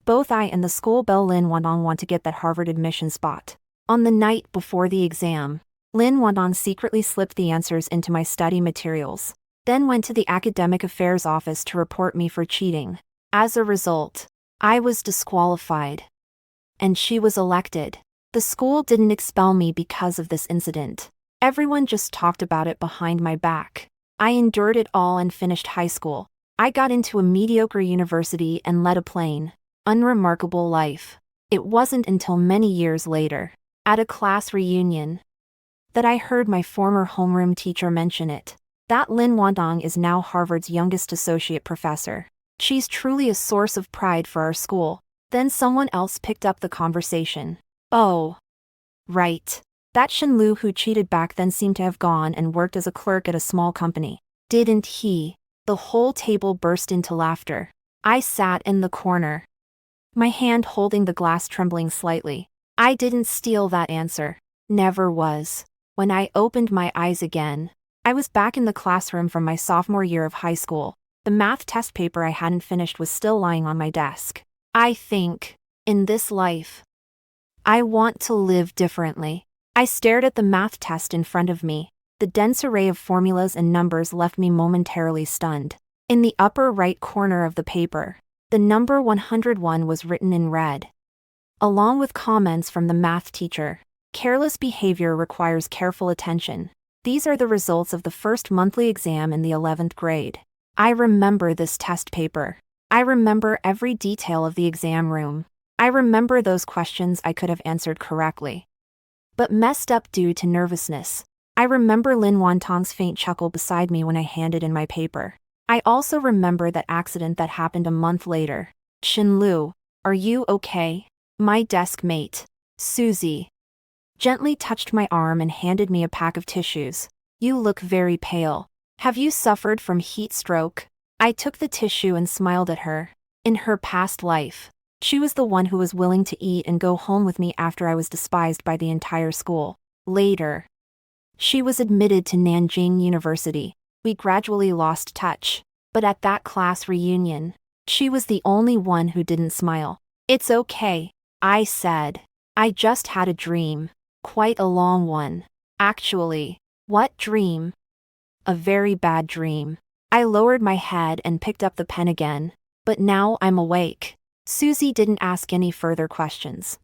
Both I and the school belle Lin Wantang want to get that Harvard admission spot. On the night before the exam, Lin Wantang secretly slipped the answers into my study materials, then went to the academic affairs office to report me for cheating. As a result, I was disqualified. And she was elected. The school didn't expel me because of this incident. Everyone just talked about it behind my back. I endured it all and finished high school. I got into a mediocre university and led a plain, unremarkable life. It wasn't until many years later, at a class reunion, that I heard my former homeroom teacher mention it. That Lin Wantang is now Harvard's youngest associate professor. She's truly a source of pride for our school. Then someone else picked up the conversation. Oh, right. That Shen Lu who cheated back then seemed to have gone and worked as a clerk at a small company. Didn't he? The whole table burst into laughter. I sat in the corner, my hand holding the glass trembling slightly. I didn't steal that answer. Never was. When I opened my eyes again, I was back in the classroom from my sophomore year of high school. The math test paper I hadn't finished was still lying on my desk. I think, in this life, I want to live differently. I stared at the math test in front of me. The dense array of formulas and numbers left me momentarily stunned. In the upper right corner of the paper, the number 101 was written in red, along with comments from the math teacher. Careless behavior requires careful attention. These are the results of the first monthly exam in the 11th grade. I remember this test paper. I remember every detail of the exam room. I remember those questions I could have answered correctly, but messed up due to nervousness. I remember Lin Wantang's faint chuckle beside me when I handed in my paper. I also remember that accident that happened a month later. Shen Lu, are you okay? My desk mate, Susie, gently touched my arm and handed me a pack of tissues. You look very pale. Have you suffered from heat stroke? I took the tissue and smiled at her. In her past life, she was the one who was willing to eat and go home with me after I was despised by the entire school. Later, she was admitted to Nanjing University. We gradually lost touch, but at that class reunion, she was the only one who didn't smile. It's okay, I said. I just had a dream. Quite a long one. Actually. What dream? A very bad dream. I lowered my head and picked up the pen again. But now I'm awake. Susie didn't ask any further questions.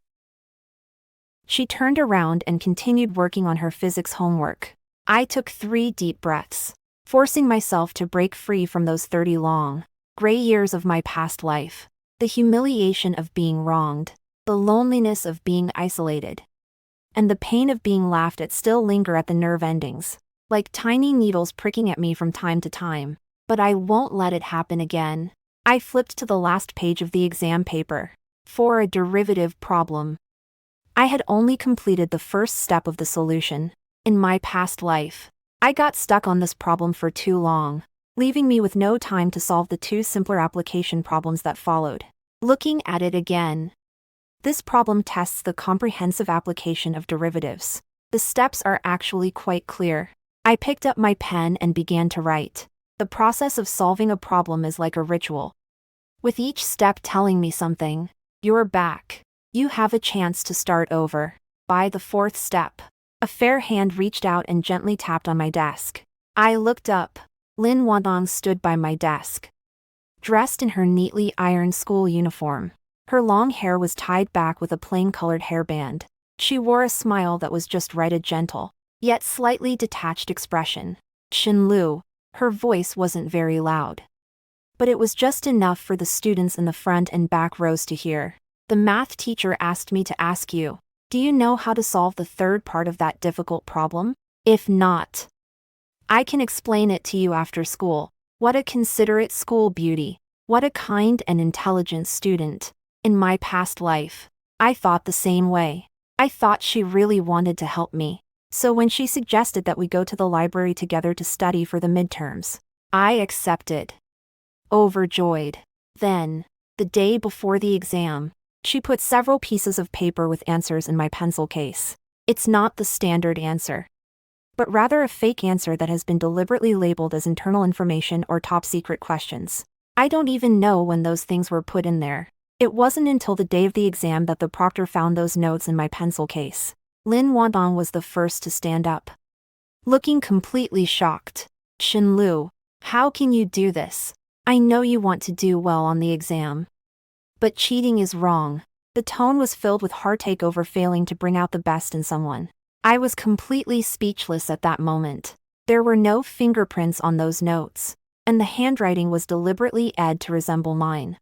She turned around and continued working on her physics homework. I took 3 deep breaths, forcing myself to break free from those 30 long, gray years of my past life. The humiliation of being wronged, the loneliness of being isolated, and the pain of being laughed at still linger at the nerve endings, like tiny needles pricking at me from time to time. But I won't let it happen again. I flipped to the last page of the exam paper. For a derivative problem. I had only completed the first step of the solution. In my past life, I got stuck on this problem for too long, leaving me with no time to solve the 2 simpler application problems that followed. Looking at it again, this problem tests the comprehensive application of derivatives. The steps are actually quite clear. I picked up my pen and began to write. The process of solving a problem is like a ritual, with each step telling me something. You're back. You have a chance to start over. By the 4th step, a fair hand reached out and gently tapped on my desk. I looked up. Lin Wantang stood by my desk, dressed in her neatly ironed school uniform. Her long hair was tied back with a plain-colored hairband. She wore a smile that was just right, a gentle, yet slightly detached expression. Shen Lu. Her voice wasn't very loud, but it was just enough for the students in the front and back rows to hear. The math teacher asked me to ask you, do you know how to solve the 3rd part of that difficult problem? If not, I can explain it to you after school. What a considerate school beauty. What a kind and intelligent student. In my past life, I thought the same way. I thought she really wanted to help me. So when she suggested that we go to the library together to study for the midterms, I accepted, overjoyed. Then, the day before the exam, she put several pieces of paper with answers in my pencil case. It's not the standard answer, but rather a fake answer that has been deliberately labeled as internal information or top secret questions. I don't even know when those things were put in there. It wasn't until the day of the exam that the proctor found those notes in my pencil case. Lin Wantang was the first to stand up, looking completely shocked. Shen Lu, how can you do this? I know you want to do well on the exam, but cheating is wrong. The tone was filled with heartache over failing to bring out the best in someone. I was completely speechless at that moment. There were no fingerprints on those notes, and the handwriting was deliberately edited to resemble mine.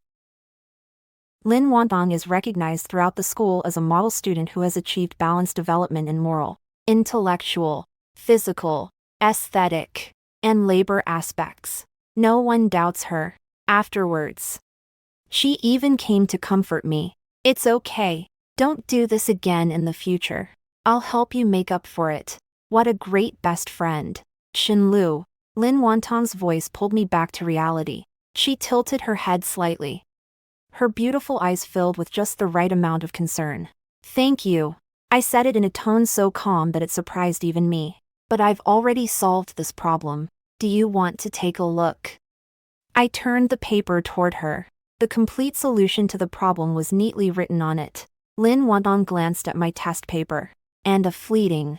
Lin Wantang is recognized throughout the school as a model student who has achieved balanced development in moral, intellectual, physical, aesthetic, and labor aspects. No one doubts her. Afterwards, she even came to comfort me. It's okay. Don't do this again in the future. I'll help you make up for it. What a great best friend. Shen Lu. Lin Wantang's voice pulled me back to reality. She tilted her head slightly, her beautiful eyes filled with just the right amount of concern. Thank you. I said it in a tone so calm that it surprised even me. But I've already solved this problem. Do you want to take a look? I turned the paper toward her. The complete solution to the problem was neatly written on it. Lin Wantang glanced at my test paper, and a fleeting,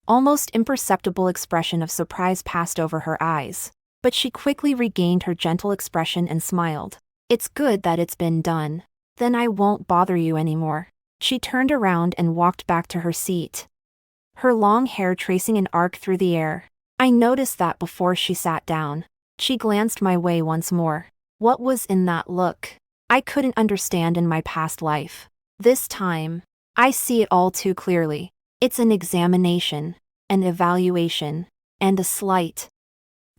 almost imperceptible expression of surprise passed over her eyes. But she quickly regained her gentle expression and smiled. It's good that it's been done. Then I won't bother you anymore. She turned around and walked back to her seat, her long hair tracing an arc through the air. I noticed that before she sat down. She glanced my way once more. What was in that look? I couldn't understand in my past life. This time, I see it all too clearly. It's an examination, an evaluation, and a slight,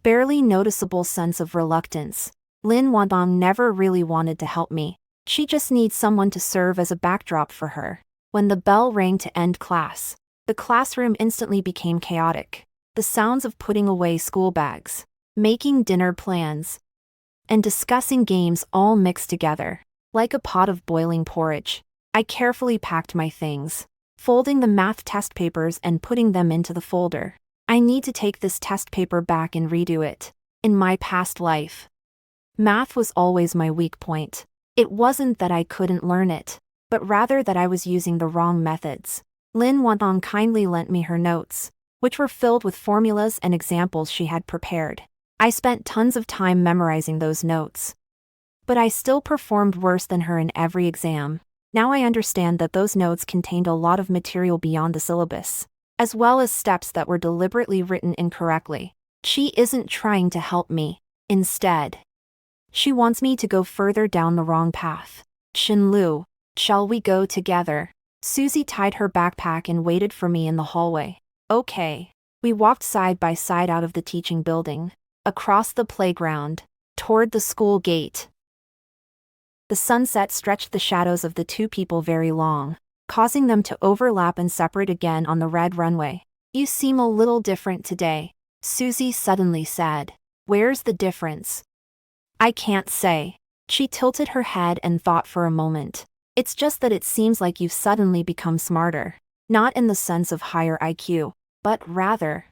barely noticeable sense of reluctance. Lin Wantang never really wanted to help me. She just needs someone to serve as a backdrop for her. When the bell rang to end class, the classroom instantly became chaotic. The sounds of putting away school bags, making dinner plans, and discussing games all mixed together, like a pot of boiling porridge. I carefully packed my things, folding the math test papers and putting them into the folder. I need to take this test paper back and redo it. In my past life, math was always my weak point. It wasn't that I couldn't learn it, but rather that I was using the wrong methods. Lin Wantang kindly lent me her notes, which were filled with formulas and examples she had prepared. I spent tons of time memorizing those notes, but I still performed worse than her in every exam. Now I understand that those notes contained a lot of material beyond the syllabus, as well as steps that were deliberately written incorrectly. She isn't trying to help me. Instead, she wants me to go further down the wrong path. Shen Lu, shall we go together? Susie tied her backpack and waited for me in the hallway. Okay. We walked side by side out of the teaching building, across the playground, toward the school gate. The sunset stretched the shadows of the two people very long, causing them to overlap and separate again on the red runway. You seem a little different today, Susie suddenly said. Where's the difference? I can't say. She tilted her head and thought for a moment. It's just that it seems like you've suddenly become smarter. Not in the sense of higher IQ, but rather,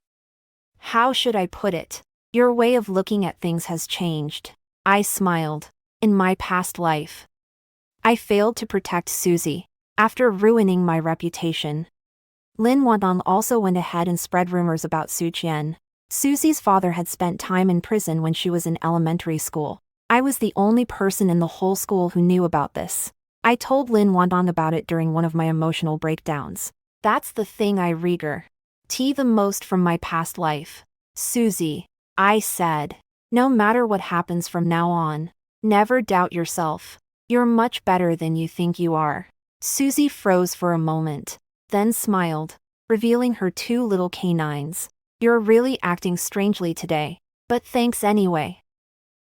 how should I put it? Your way of looking at things has changed. I smiled. In my past life, I failed to protect Susie, after ruining my reputation. Lin Wantang also went ahead and spread rumors about Su Qian. Susie's father had spent time in prison when she was in elementary school. I was the only person in the whole school who knew about this. I told Lin Wantang about it during one of my emotional breakdowns. That's the thing I regret the most from my past life. Susie, I said, no matter what happens from now on, never doubt yourself. You're much better than you think you are. Susie froze for a moment, then smiled, revealing her two little canines. You're really acting strangely today, but thanks anyway.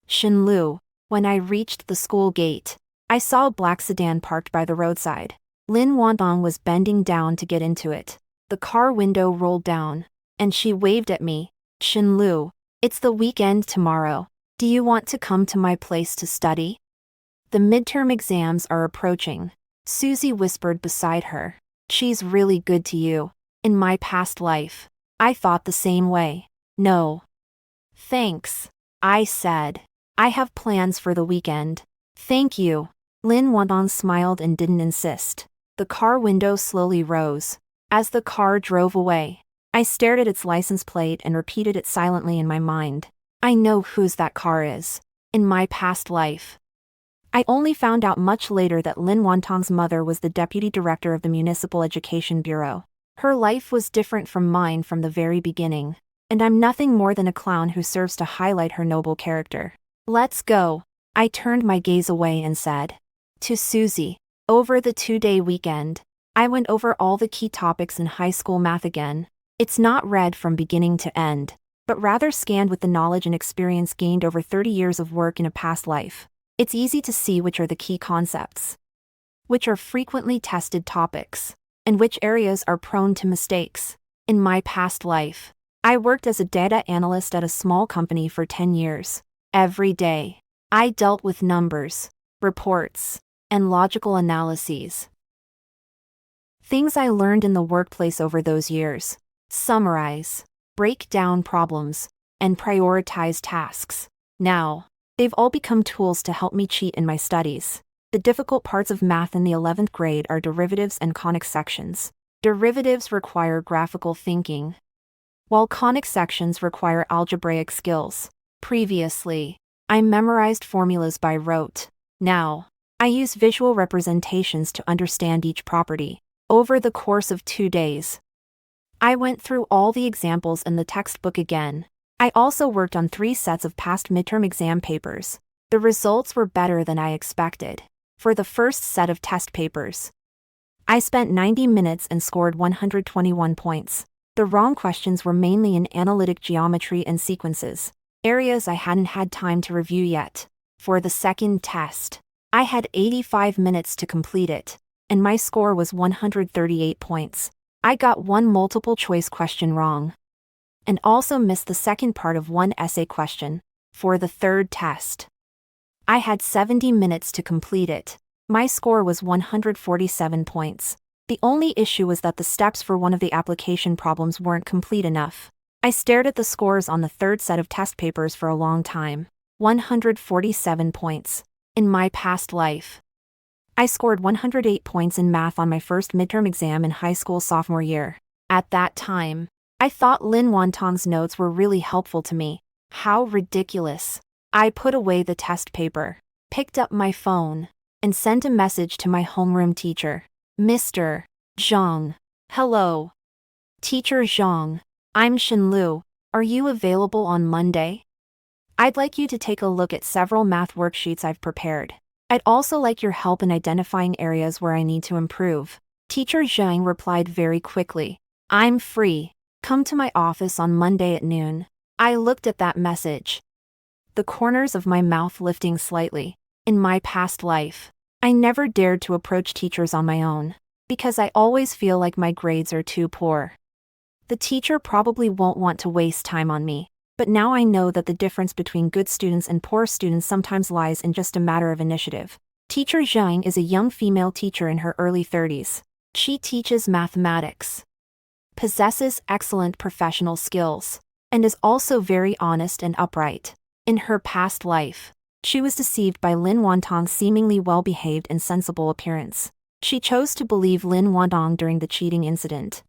Shen Lu, when I reached the school gate, I saw a black sedan parked by the roadside. Lin Wantang was bending down to get into it. The car window rolled down, and she waved at me. Shen Lu, it's the weekend tomorrow. Do you want to come to my place to study? The midterm exams are approaching, Susie whispered beside her. She's really good to you. In my past life, I thought the same way. No. Thanks, I said. I have plans for the weekend. Thank you. Lin Wantang smiled and didn't insist. The car window slowly rose. As the car drove away, I stared at its license plate and repeated it silently in my mind. I know whose that car is. In my past life. I only found out much later that Lin Wantang's mother was the deputy director of the Municipal Education Bureau. Her life was different from mine from the very beginning, and I'm nothing more than a clown who serves to highlight her noble character. Let's go. I turned my gaze away and said to Susie, over the 2-day weekend, I went over all the key topics in high school math again. It's not read from beginning to end, but rather scanned with the knowledge and experience gained over 30 years of work in a past life. It's easy to see which are the key concepts, which are frequently tested topics, and which areas are prone to mistakes. In my past life, I worked as a data analyst at a small company for 10 years. Every day, I dealt with numbers, reports, and logical analyses. Things I learned in the workplace over those years: summarize, break down problems, and prioritize tasks. Now, they've all become tools to help me cheat in my studies. The difficult parts of math in the 11th grade are derivatives and conic sections. Derivatives require graphical thinking, while conic sections require algebraic skills. Previously, I memorized formulas by rote. Now, I use visual representations to understand each property. Over the course of 2 days, I went through all the examples in the textbook again. I also worked on 3 sets of past midterm exam papers. The results were better than I expected. For the first set of test papers, I spent 90 minutes and scored 121 points. The wrong questions were mainly in analytic geometry and sequences, areas I hadn't had time to review yet. For the second test, I had 85 minutes to complete it, and my score was 138 points. I got one multiple choice question wrong, and also missed the second part of one essay question. For the third test, I had 70 minutes to complete it. My score was 147 points. The only issue was that the steps for one of the application problems weren't complete enough. I stared at the scores on the third set of test papers for a long time. 147 points. In my past life, I scored 108 points in math on my first midterm exam in high school sophomore year. At that time, I thought Lin Wantang's notes were really helpful to me. How ridiculous. I put away the test paper, picked up my phone, and sent a message to my homeroom teacher. Mr. Zhang. Hello. Teacher Zhang. I'm Shen Lu. Are you available on Monday? I'd like you to take a look at several math worksheets I've prepared. I'd also like your help in identifying areas where I need to improve. Teacher Zhang replied very quickly. I'm free. Come to my office on Monday at noon. I looked at that message, the corners of my mouth lifting slightly. In my past life, I never dared to approach teachers on my own, because I always feel like my grades are too poor. The teacher probably won't want to waste time on me, but now I know that the difference between good students and poor students sometimes lies in just a matter of initiative. Teacher Zhang is a young female teacher in her early 30s. She teaches mathematics, possesses excellent professional skills, and is also very honest and upright. In her past life, she was deceived by Lin Wantang's seemingly well-behaved and sensible appearance. She chose to believe Lin Wantang during the cheating incident.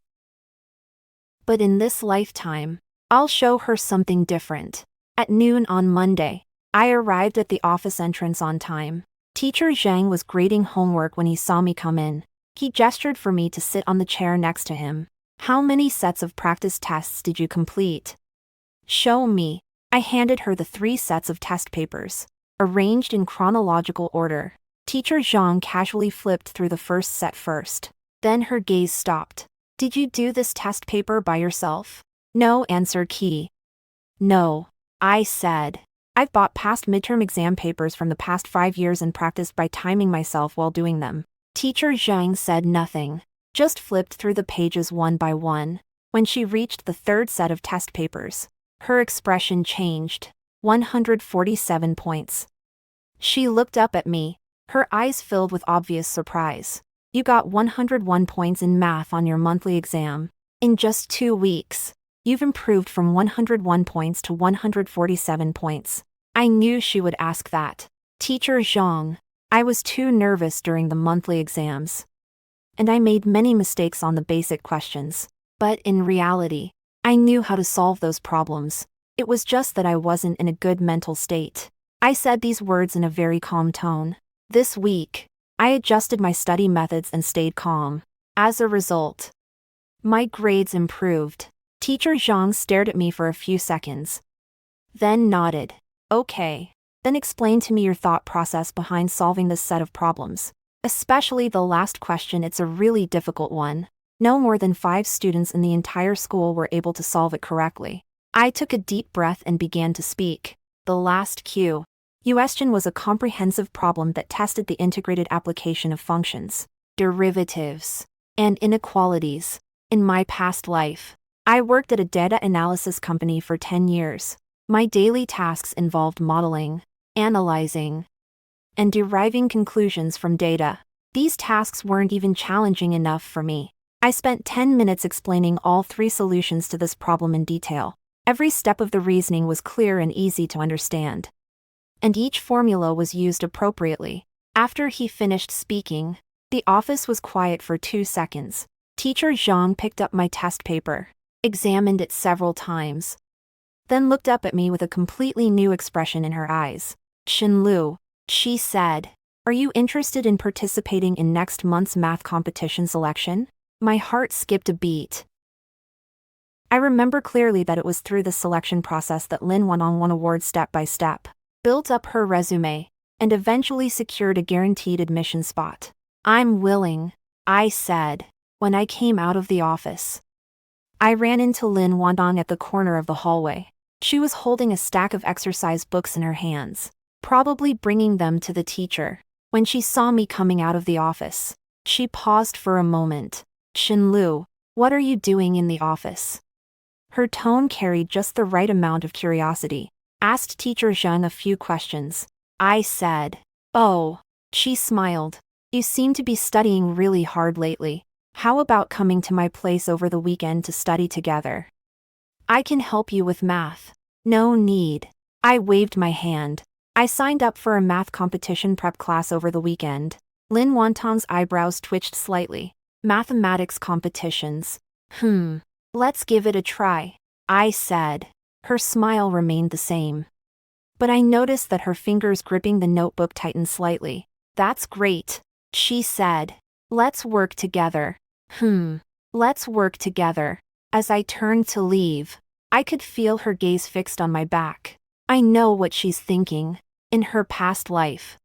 But in this lifetime, I'll show her something different. At noon on Monday, I arrived at the office entrance on time. Teacher Zhang was grading homework when he saw me come in. He gestured for me to sit on the chair next to him. How many sets of practice tests did you complete? Show me. I handed her the 3 sets of test papers, arranged in chronological order. Teacher Zhang casually flipped through the first set first. Then her gaze stopped. Did you do this test paper by yourself? No, answered Key. No, I said. I've bought past midterm exam papers from the past 5 years and practiced by timing myself while doing them. Teacher Zhang said nothing, just flipped through the pages one by one. When she reached the third set of test papers, her expression changed. 147 points. She looked up at me, her eyes filled with obvious surprise. You got 101 points in math on your monthly exam. In just 2 weeks, you've improved from 101 points to 147 points. I knew she would ask that. Teacher Zhang, I was too nervous during the monthly exams. And I made many mistakes on the basic questions. But in reality, I knew how to solve those problems. It was just that I wasn't in a good mental state. I said these words in a very calm tone. This week, I adjusted my study methods and stayed calm. As a result, my grades improved. Teacher Zhang stared at me for a few seconds, then nodded. Okay. Then explain to me your thought process behind solving this set of problems. Especially the last question, it's a really difficult one. No more than 5 students in the entire school were able to solve it correctly. I took a deep breath and began to speak. The last question was a comprehensive problem that tested the integrated application of functions, derivatives, and inequalities. In my past life, I worked at a data analysis company for 10 years. My daily tasks involved modeling, analyzing, and deriving conclusions from data. These tasks weren't even challenging enough for me. I spent 10 minutes explaining all 3 solutions to this problem in detail. Every step of the reasoning was clear and easy to understand, and each formula was used appropriately. After he finished speaking, the office was quiet for 2 seconds. Teacher Zhang picked up my test paper, examined it several times, then looked up at me with a completely new expression in her eyes. Shen Lu, she said, are you interested in participating in next month's math competition selection? My heart skipped a beat. I remember clearly that it was through the selection process that Lin Wantang won awards step by step, built up her resume, and eventually secured a guaranteed admission spot. I'm willing, I said, when I came out of the office. I ran into Lin Wantang at the corner of the hallway. She was holding a stack of exercise books in her hands, probably bringing them to the teacher. When she saw me coming out of the office, she paused for a moment. Shen Lu, what are you doing in the office? Her tone carried just the right amount of curiosity. Asked Teacher Zhang a few questions. I said, oh. She smiled. You seem to be studying really hard lately. How about coming to my place over the weekend to study together? I can help you with math. No need. I waved my hand. I signed up for a math competition prep class over the weekend. Lin Wantang's eyebrows twitched slightly. Mathematics competitions. Let's give it a try, I said. Her smile remained the same, but I noticed that her fingers gripping the notebook tightened slightly. That's great, she said. Let's work together. Let's work together. As I turned to leave, I could feel her gaze fixed on my back. I know what she's thinking. In her past life,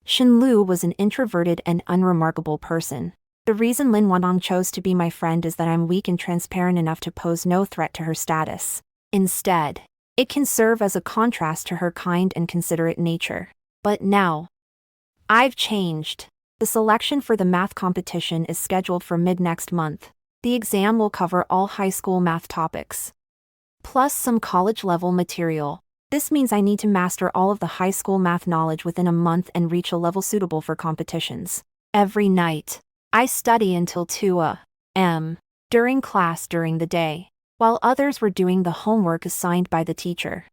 Shen Lu was an introverted and unremarkable person. The reason Lin Wantang chose to be my friend is that I'm weak and transparent enough to pose no threat to her status. Instead, it can serve as a contrast to her kind and considerate nature. But now, I've changed. The selection for the math competition is scheduled for mid-next month. The exam will cover all high school math topics, plus some college-level material. This means I need to master all of the high school math knowledge within a month and reach a level suitable for competitions. Every night, I study until 2 a.m. during class during the day, while others were doing the homework assigned by the teacher.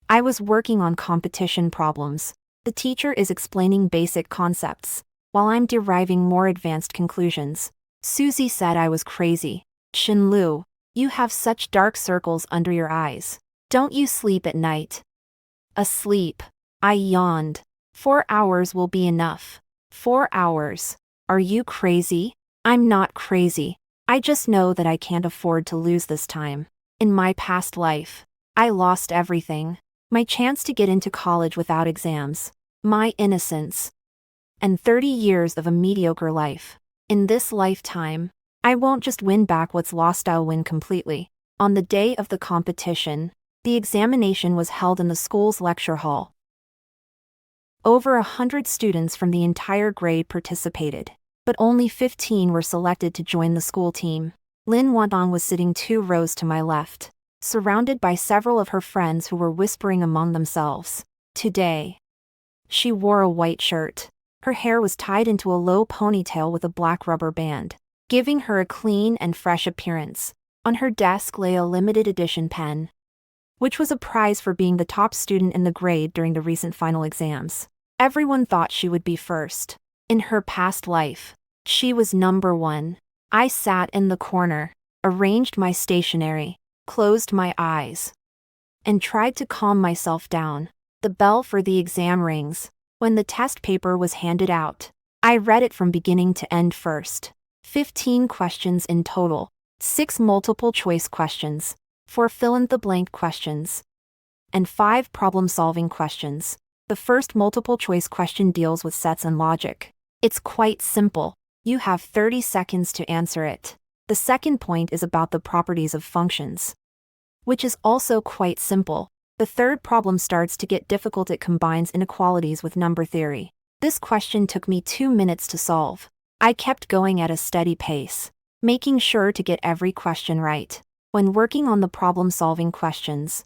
I was working on competition problems. The teacher is explaining basic concepts, while I'm deriving more advanced conclusions. Susie said I was crazy. Shen Lu, you have such dark circles under your eyes. Don't you sleep at night? Asleep. I yawned. 4 hours will be enough. 4 hours. Are you crazy? I'm not crazy. I just know that I can't afford to lose this time. In my past life, I lost everything. My chance to get into college without exams, my innocence, and 30 years of a mediocre life. In this lifetime, I won't just win back what's lost, I'll win completely. On the day of the competition, the examination was held in the school's lecture hall. Over 100 students from the entire grade participated, but only 15 were selected to join the school team. Lin Wantang was sitting 2 rows to my left, surrounded by several of her friends who were whispering among themselves. Today, she wore a white shirt. Her hair was tied into a low ponytail with a black rubber band, giving her a clean and fresh appearance. On her desk lay a limited edition pen, which was a prize for being the top student in the grade during the recent final exams. Everyone thought she would be first. In her past life, she was number one. I sat in the corner, arranged my stationery, closed my eyes, and tried to calm myself down. The bell for the exam rings. When the test paper was handed out, I read it from beginning to end first. 15 questions in total, 6 multiple-choice questions, 4 fill-in-the-blank questions, and 5 problem-solving questions. The first multiple-choice question deals with sets and logic. It's quite simple. You have 30 seconds to answer it. The second point is about the properties of functions, which is also quite simple. The third problem starts to get difficult. It combines inequalities with number theory. This question took me 2 minutes to solve. I kept going at a steady pace, making sure to get every question right. When working on the problem-solving questions,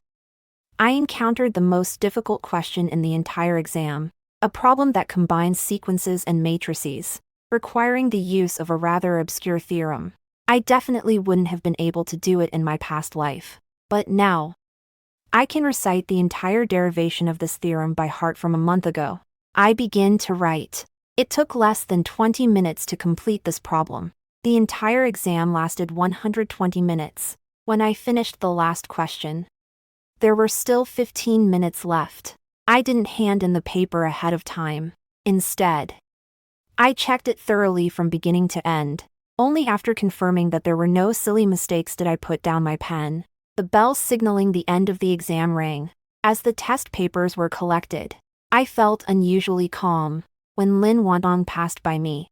I encountered the most difficult question in the entire exam, a problem that combines sequences and matrices, requiring the use of a rather obscure theorem. I definitely wouldn't have been able to do it in my past life, but now I can recite the entire derivation of this theorem by heart from a month ago. I begin to write. It took less than 20 minutes to complete this problem. The entire exam lasted 120 minutes. When I finished the last question, there were still 15 minutes left. I didn't hand in the paper ahead of time. Instead, I checked it thoroughly from beginning to end. Only after confirming that there were no silly mistakes did I put down my pen. The bell signaling the end of the exam rang. As the test papers were collected, I felt unusually calm. When Lin Wantang passed by me,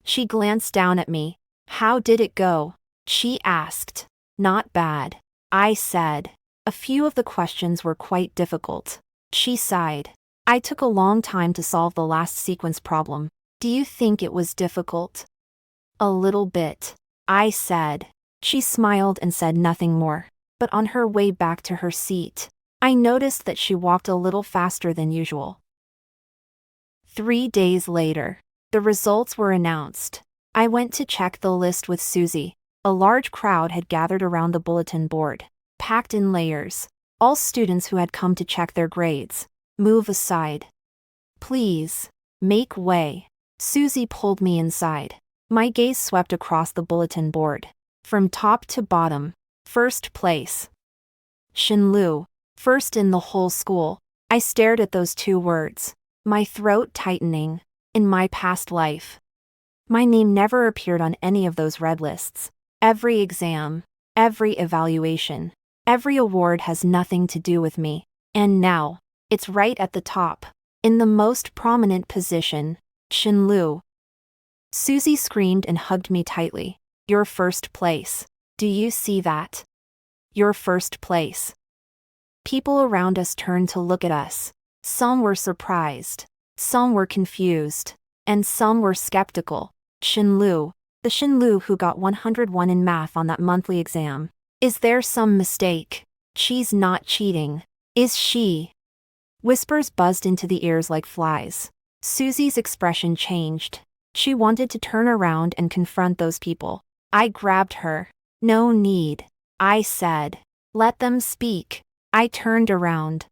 she glanced down at me. "How did it go?" she asked. "Not bad," I said. A few of the questions were quite difficult. She sighed. "I took a long time to solve the last sequence problem. Do you think it was difficult?" "A little bit," I said. She smiled and said nothing more. But on her way back to her seat, I noticed that she walked a little faster than usual. 3 days later, the results were announced. I went to check the list with Susie. A large crowd had gathered around the bulletin board, packed in layers. All students who had come to check their grades. "Move aside. Please. Make way." Susie pulled me inside. My gaze swept across the bulletin board. From top to bottom. First place. Shen Lu. First in the whole school. I stared at those 2 words, my throat tightening. In my past life, my name never appeared on any of those red lists. Every exam, every evaluation, every award has nothing to do with me. And now, it's right at the top. In the most prominent position, Shen Lu. Susie screamed and hugged me tightly. "You're first place. Do you see that? You're first place." People around us turned to look at us. Some were surprised, some were confused, and some were skeptical. Shen Lu, the Shen Lu who got 101 in math on that monthly exam. Is there some mistake? She's not cheating, is she? Whispers buzzed into the ears like flies. Susie's expression changed. She wanted to turn around and confront those people. I grabbed her. "No need," I said. "Let them speak." I turned around,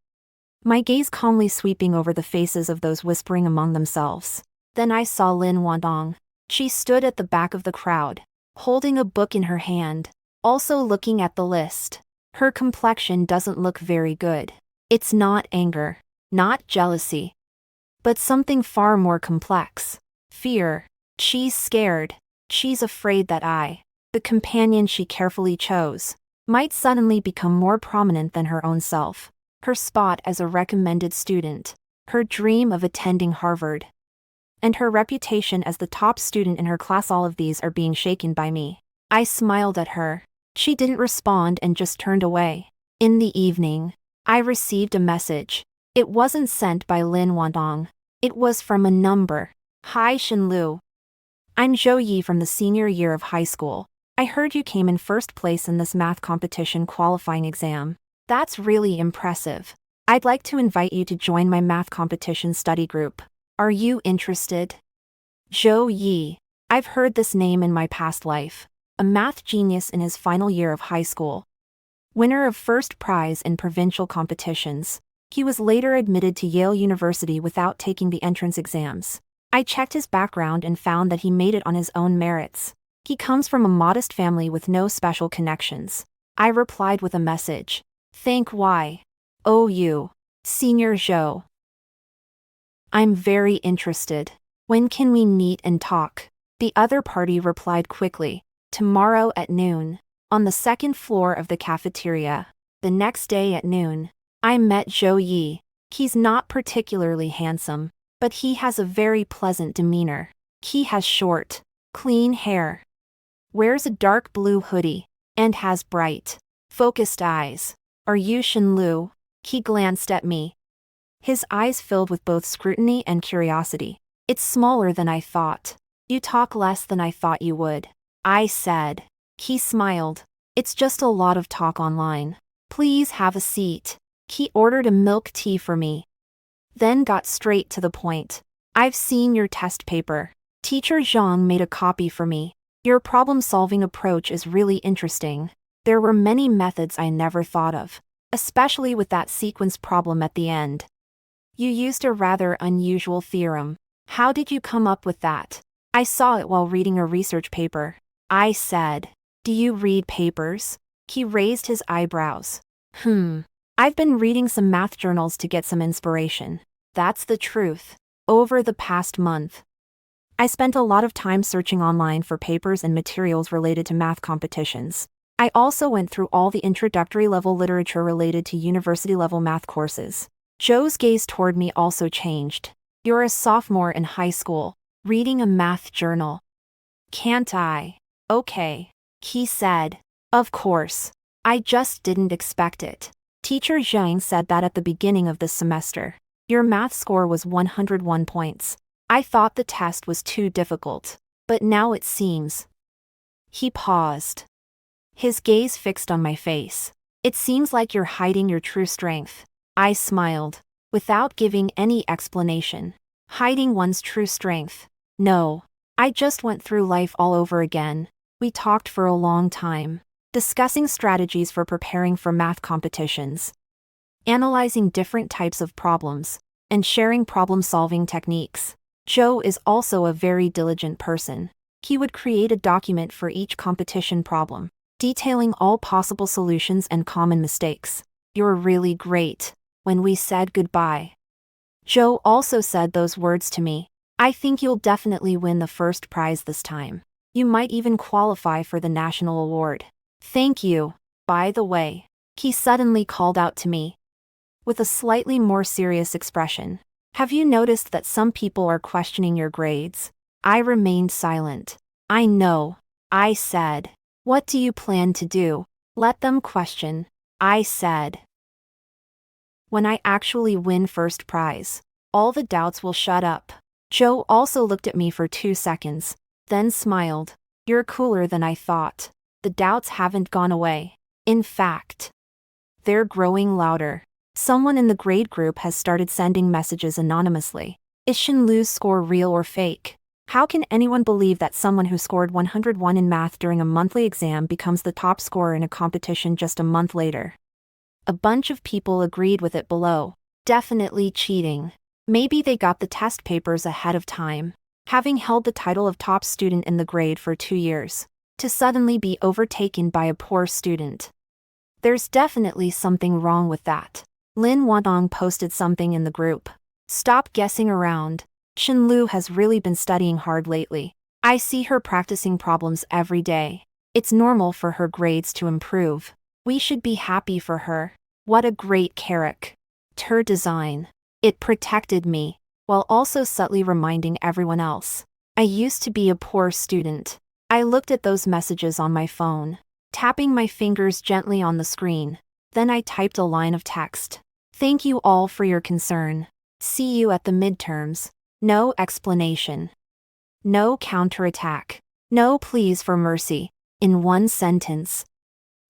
my gaze calmly sweeping over the faces of those whispering among themselves. Then I saw Lin Wantang. She stood at the back of the crowd, holding a book in her hand, also looking at the list. Her complexion doesn't look very good. It's not anger, not jealousy, but something far more complex. Fear. She's scared. She's afraid that I, the companion she carefully chose, might suddenly become more prominent than her own self. Her spot as a recommended student, her dream of attending Harvard, and her reputation as the top student in her class, all of these are being shaken by me. I smiled at her. She didn't respond and just turned away. In the evening, I received a message. It wasn't sent by Lin Wantang. It was from a number. "Hi Shen Lu. I'm Zhou Yi from the senior year of high school. I heard you came in first place in this math competition qualifying exam. That's really impressive. I'd like to invite you to join my math competition study group. Are you interested?" Zhou Yi. I've heard this name in my past life. A math genius in his final year of high school. Winner of first prize in provincial competitions. He was later admitted to Yale University without taking the entrance exams. I checked his background and found that he made it on his own merits. He comes from a modest family with no special connections. I replied with a message. Thank Y. Oh you. Senior Zhou. I'm very interested. When can we meet and talk? The other party replied quickly. Tomorrow at noon. On the second floor of the cafeteria. The next day at noon. I met Zhou Yi. He's not particularly handsome, but he has a very pleasant demeanor. He has short, clean hair. Wears a dark blue hoodie. And has bright, focused eyes. Are you Shen Lu? He glanced at me. His eyes filled with both scrutiny and curiosity. It's smaller than I thought. You talk less than I thought you would. I said. He smiled. It's just a lot of talk online. Please have a seat. He ordered a milk tea for me. Then got straight to the point. I've seen your test paper. Teacher Zhang made a copy for me. Your problem-solving approach is really interesting. There were many methods I never thought of, especially with that sequence problem at the end. You used a rather unusual theorem. How did you come up with that? I saw it while reading a research paper. I said. Do you read papers? He raised his eyebrows. I've been reading some math journals to get some inspiration. That's the truth. Over the past month, I spent a lot of time searching online for papers and materials related to math competitions. I also went through all the introductory level literature related to university level math courses. Zhou's gaze toward me also changed. You're a sophomore in high school, reading a math journal. Can't I? Okay. He said. Of course. I just didn't expect it. Teacher Zhang said that at the beginning of this semester. Your math score was 101 points. I thought the test was too difficult, but now it seems. He paused. His gaze fixed on my face. It seems like you're hiding your true strength. I smiled, without giving any explanation. Hiding one's true strength. No. I just went through life all over again. We talked for a long time, discussing strategies for preparing for math competitions, analyzing different types of problems, and sharing problem-solving techniques. Zhou is also a very diligent person. He would create a document for each competition problem, detailing all possible solutions and common mistakes. You're really great. When we said goodbye, Zhou also said those words to me. I think you'll definitely win the first prize this time. You might even qualify for the national award. Thank you. By the way, he suddenly called out to me, with a slightly more serious expression. Have you noticed that some people are questioning your grades? I remained silent. I know. I said. What do you plan to do? Let them question. I said. When I actually win first prize, all the doubts will shut up. Zhou also looked at me for 2 seconds, then smiled. You're cooler than I thought. The doubts haven't gone away. In fact, they're growing louder. Someone in the grade group has started sending messages anonymously. Is Shen Lu's score real or fake? How can anyone believe that someone who scored 101 in math during a monthly exam becomes the top scorer in a competition just a month later? A bunch of people agreed with it below. Definitely cheating. Maybe they got the test papers ahead of time. Having held the title of top student in the grade for 2 years, to suddenly be overtaken by a poor student. There's definitely something wrong with that. Lin Wantang posted something in the group. Stop guessing around. Shen Lu has really been studying hard lately. I see her practicing problems every day. It's normal for her grades to improve. We should be happy for her. What a great character design. It protected me, while also subtly reminding everyone else. I used to be a poor student. I looked at those messages on my phone, tapping my fingers gently on the screen. Then I typed a line of text. Thank you all for your concern. See you at the midterms. No explanation. No counterattack. No pleas for mercy. In one sentence.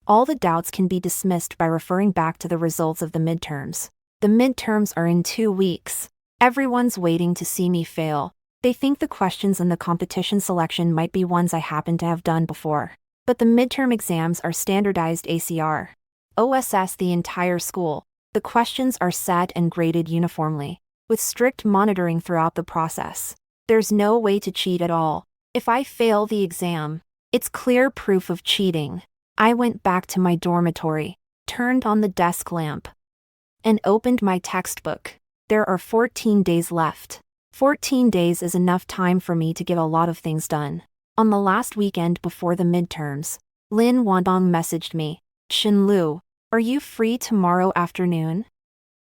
All the doubts can be dismissed by referring back to the results of the midterms. The midterms are in 2 weeks. Everyone's waiting to see me fail. They think the questions in the competition selection might be ones I happen to have done before. But the midterm exams are standardized ACR. OSS the entire school. The questions are set and graded uniformly, with strict monitoring throughout the process. There's no way to cheat at all. If I fail the exam, it's clear proof of cheating. I went back to my dormitory, turned on the desk lamp, and opened my textbook. There are 14 days left. 14 days is enough time for me to get a lot of things done. On the last weekend before the midterms, Lin Wantang messaged me, "Shen Lu, are you free tomorrow afternoon?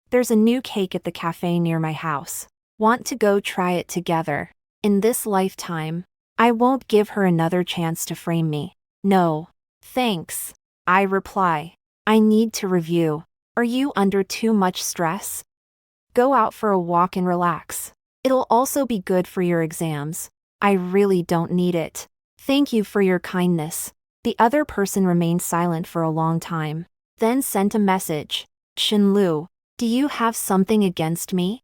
There's a new cake at the cafe near my house. Want to go try it together? In this lifetime, I won't give her another chance to frame me." "No, thanks," I reply. "I need to review." "Are you under too much stress? Go out for a walk and relax. It'll also be good for your exams." "I really don't need it. Thank you for your kindness." The other person remained silent for a long time, then sent a message. "Shen Lu, do you have something against me?"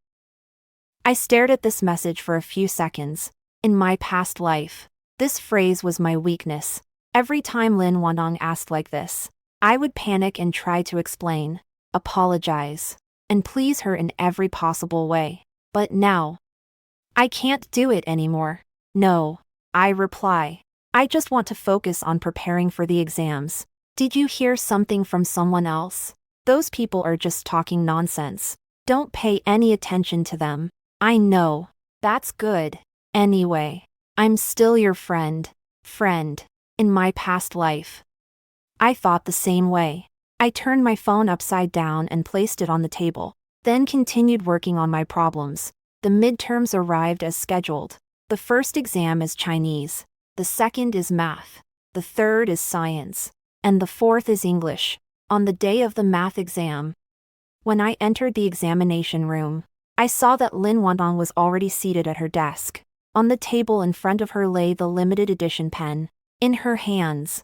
I stared at this message for a few seconds. In my past life, this phrase was my weakness. Every time Lin Wantang asked like this, I would panic and try to explain, apologize, and please her in every possible way. But now, I can't do it anymore. "No," I reply. "I just want to focus on preparing for the exams." "Did you hear something from someone else? Those people are just talking nonsense. Don't pay any attention to them." "I know. That's good. Anyway, I'm still your friend. In my past life, I thought the same way." I turned my phone upside down and placed it on the table, then continued working on my problems. The midterms arrived as scheduled. The first exam is Chinese, the second is math, the third is science, and the fourth is English. On the day of the math exam, when I entered the examination room, I saw that Lin Wantang was already seated at her desk. On the table in front of her lay the limited edition pen. In her hands,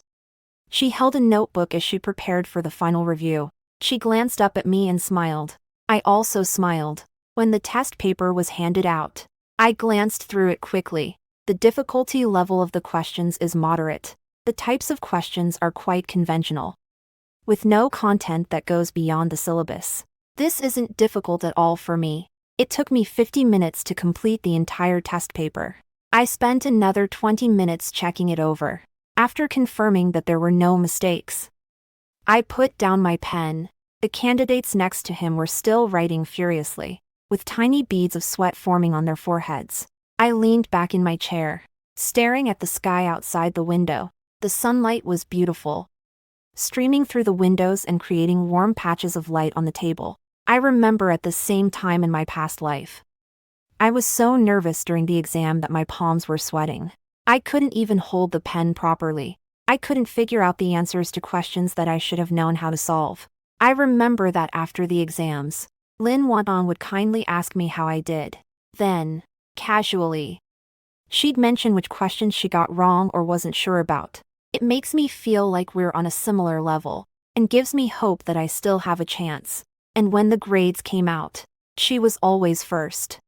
she held a notebook as she prepared for the final review. She glanced up at me and smiled. I also smiled. When the test paper was handed out, I glanced through it quickly. The difficulty level of the questions is moderate. The types of questions are quite conventional, with no content that goes beyond the syllabus. This isn't difficult at all for me. It took me 50 minutes to complete the entire test paper. I spent another 20 minutes checking it over. After confirming that there were no mistakes, I put down my pen. The candidates next to him were still writing furiously, with tiny beads of sweat forming on their foreheads. I leaned back in my chair, staring at the sky outside the window. The sunlight was beautiful, streaming through the windows and creating warm patches of light on the table. I remember at the same time in my past life, I was so nervous during the exam that my palms were sweating. I couldn't even hold the pen properly. I couldn't figure out the answers to questions that I should have known how to solve. I remember that after the exams, Lin Wantang would kindly ask me how I did. Then, casually, she'd mention which questions she got wrong or wasn't sure about. It makes me feel like we're on a similar level, and gives me hope that I still have a chance. And when the grades came out, she was always first,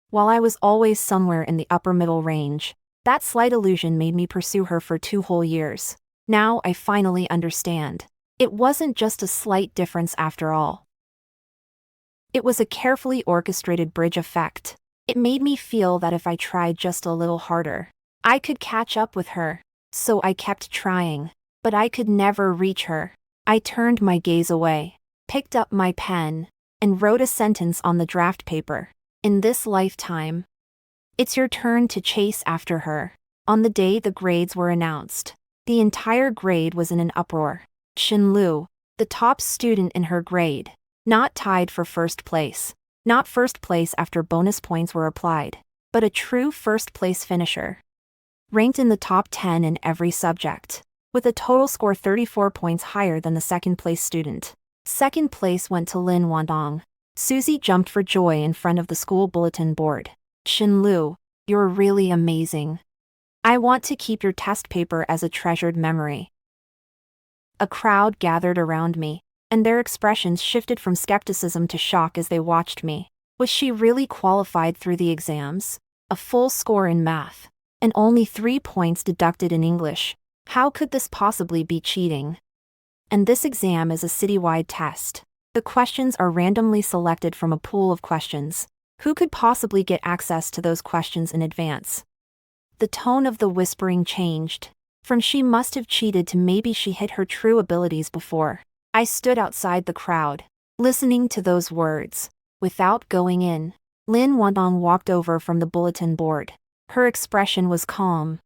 while I was always somewhere in the upper middle range. That slight illusion made me pursue her for 2 whole years. Now I finally understand. It wasn't just a slight difference after all. It was a carefully orchestrated bridge effect. It made me feel that if I tried just a little harder, I could catch up with her. So I kept trying, but I could never reach her. I turned my gaze away, picked up my pen, and wrote a sentence on the draft paper. In this lifetime, it's your turn to chase after her. On the day the grades were announced, the entire grade was in an uproar. Shen Lu, the top student in her grade, not tied for first place, not first place after bonus points were applied, but a true first place finisher, ranked in the top 10 in every subject, with a total score 34 points higher than the second place student. Second place went to Lin Wantang. Susie jumped for joy in front of the school bulletin board. "Shen Lu, you're really amazing. I want to keep your test paper as a treasured memory." A crowd gathered around me, and their expressions shifted from skepticism to shock as they watched me. Was she really qualified through the exams? A full score in math, and only 3 points deducted in English. How could this possibly be cheating? And this exam is a citywide test. The questions are randomly selected from a pool of questions. Who could possibly get access to those questions in advance? The tone of the whispering changed. From she must have cheated to maybe she hid her true abilities before. I stood outside the crowd, listening to those words. Without going in, Lin Wantang walked over from the bulletin board. Her expression was calm,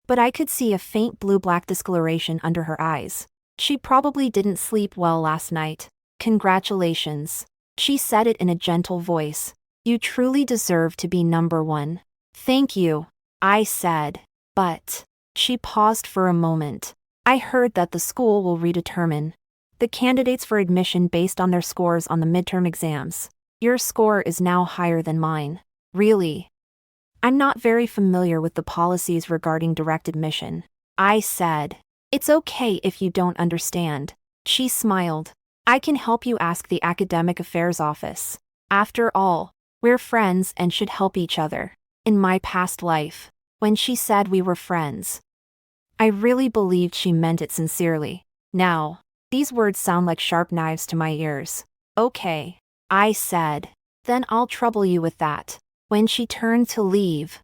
but I could see a faint blue-black discoloration under her eyes. She probably didn't sleep well last night. Congratulations. She said it in a gentle voice. You truly deserve to be number one. Thank you, I said. But she paused for a moment. I heard that the school will redetermine the candidates for admission based on their scores on the midterm exams. Your score is now higher than mine. Really? I'm not very familiar with the policies regarding direct admission, I said. It's okay if you don't understand. She smiled. I can help you ask the academic affairs office. After all, we're friends and should help each other. In my past life, when she said we were friends, I really believed she meant it sincerely. Now, these words sound like sharp knives to my ears. Okay, I said. Then I'll trouble you with that. When she turned to leave,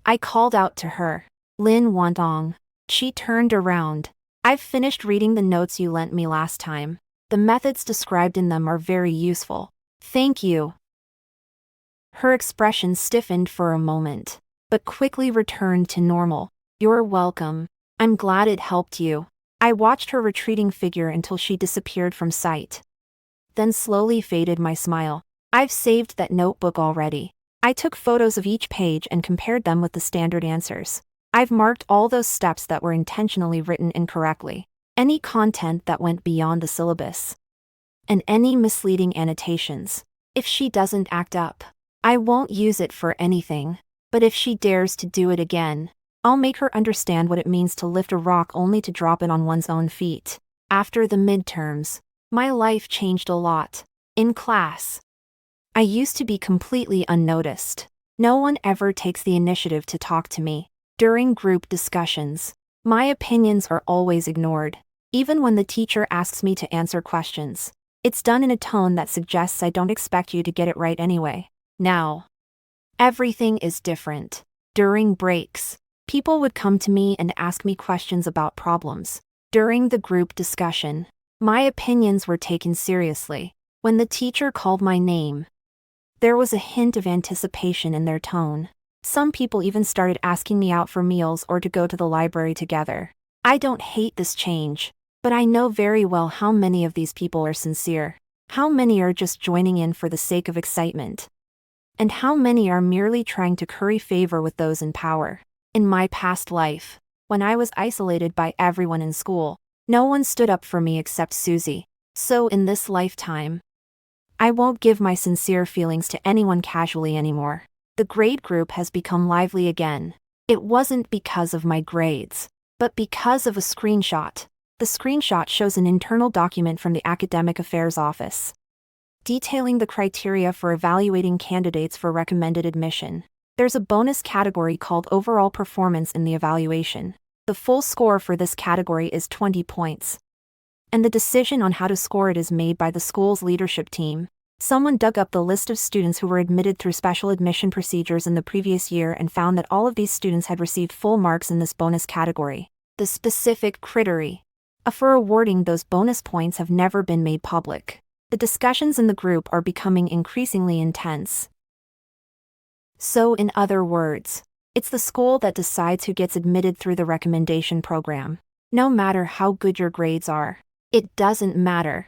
I called out to her, Lin Wantang. She turned around. I've finished reading the notes you lent me last time. The methods described in them are very useful. Thank you. Her expression stiffened for a moment, but quickly returned to normal. You're welcome. I'm glad it helped you. I watched her retreating figure until she disappeared from sight. Then slowly faded my smile. I've saved that notebook already. I took photos of each page and compared them with the standard answers. I've marked all those steps that were intentionally written incorrectly, any content that went beyond the syllabus, and any misleading annotations. If she doesn't act up, I won't use it for anything. But if she dares to do it again, I'll make her understand what it means to lift a rock only to drop it on one's own feet. After the midterms, my life changed a lot. In class, I used to be completely unnoticed. No one ever takes the initiative to talk to me. During group discussions, my opinions are always ignored. Even when the teacher asks me to answer questions, it's done in a tone that suggests I don't expect you to get it right anyway. Now, everything is different. During breaks, people would come to me and ask me questions about problems. During the group discussion, my opinions were taken seriously. When the teacher called my name, there was a hint of anticipation in their tone. Some people even started asking me out for meals or to go to the library together. I don't hate this change, but I know very well how many of these people are sincere, how many are just joining in for the sake of excitement, and how many are merely trying to curry favor with those in power. In my past life, when I was isolated by everyone in school, no one stood up for me except Susie. So in this lifetime, I won't give my sincere feelings to anyone casually anymore. The grade group has become lively again. It wasn't because of my grades, but because of a screenshot. The screenshot shows an internal document from the Academic Affairs Office, detailing the criteria for evaluating candidates for recommended admission. There's a bonus category called Overall Performance in the evaluation. The full score for this category is 20 points. And the decision on how to score it is made by the school's leadership team. Someone dug up the list of students who were admitted through special admission procedures in the previous year and found that all of these students had received full marks in this bonus category. The specific criteria for awarding those bonus points have never been made public. The discussions in the group are becoming increasingly intense. So in other words, it's the school that decides who gets admitted through the recommendation program. No matter how good your grades are, it doesn't matter.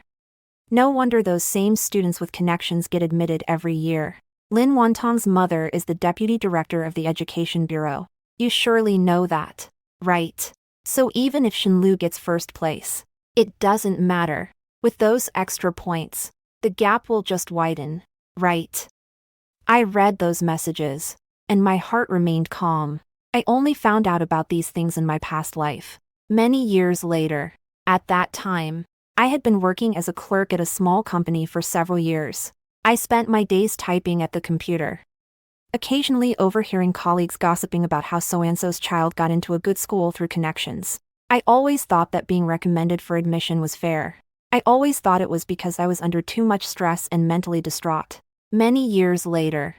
No wonder those same students with connections get admitted every year. Lin Wantang's mother is the deputy director of the Education Bureau. You surely know that, right? So even if Shen Lu gets first place, it doesn't matter. With those extra points, the gap will just widen, right? I read those messages, and my heart remained calm. I only found out about these things in my past life, many years later. At that time, I had been working as a clerk at a small company for several years. I spent my days typing at the computer, occasionally overhearing colleagues gossiping about how so-and-so's child got into a good school through connections. I always thought that being recommended for admission was fair. I always thought it was because I was under too much stress and mentally distraught. Many years later,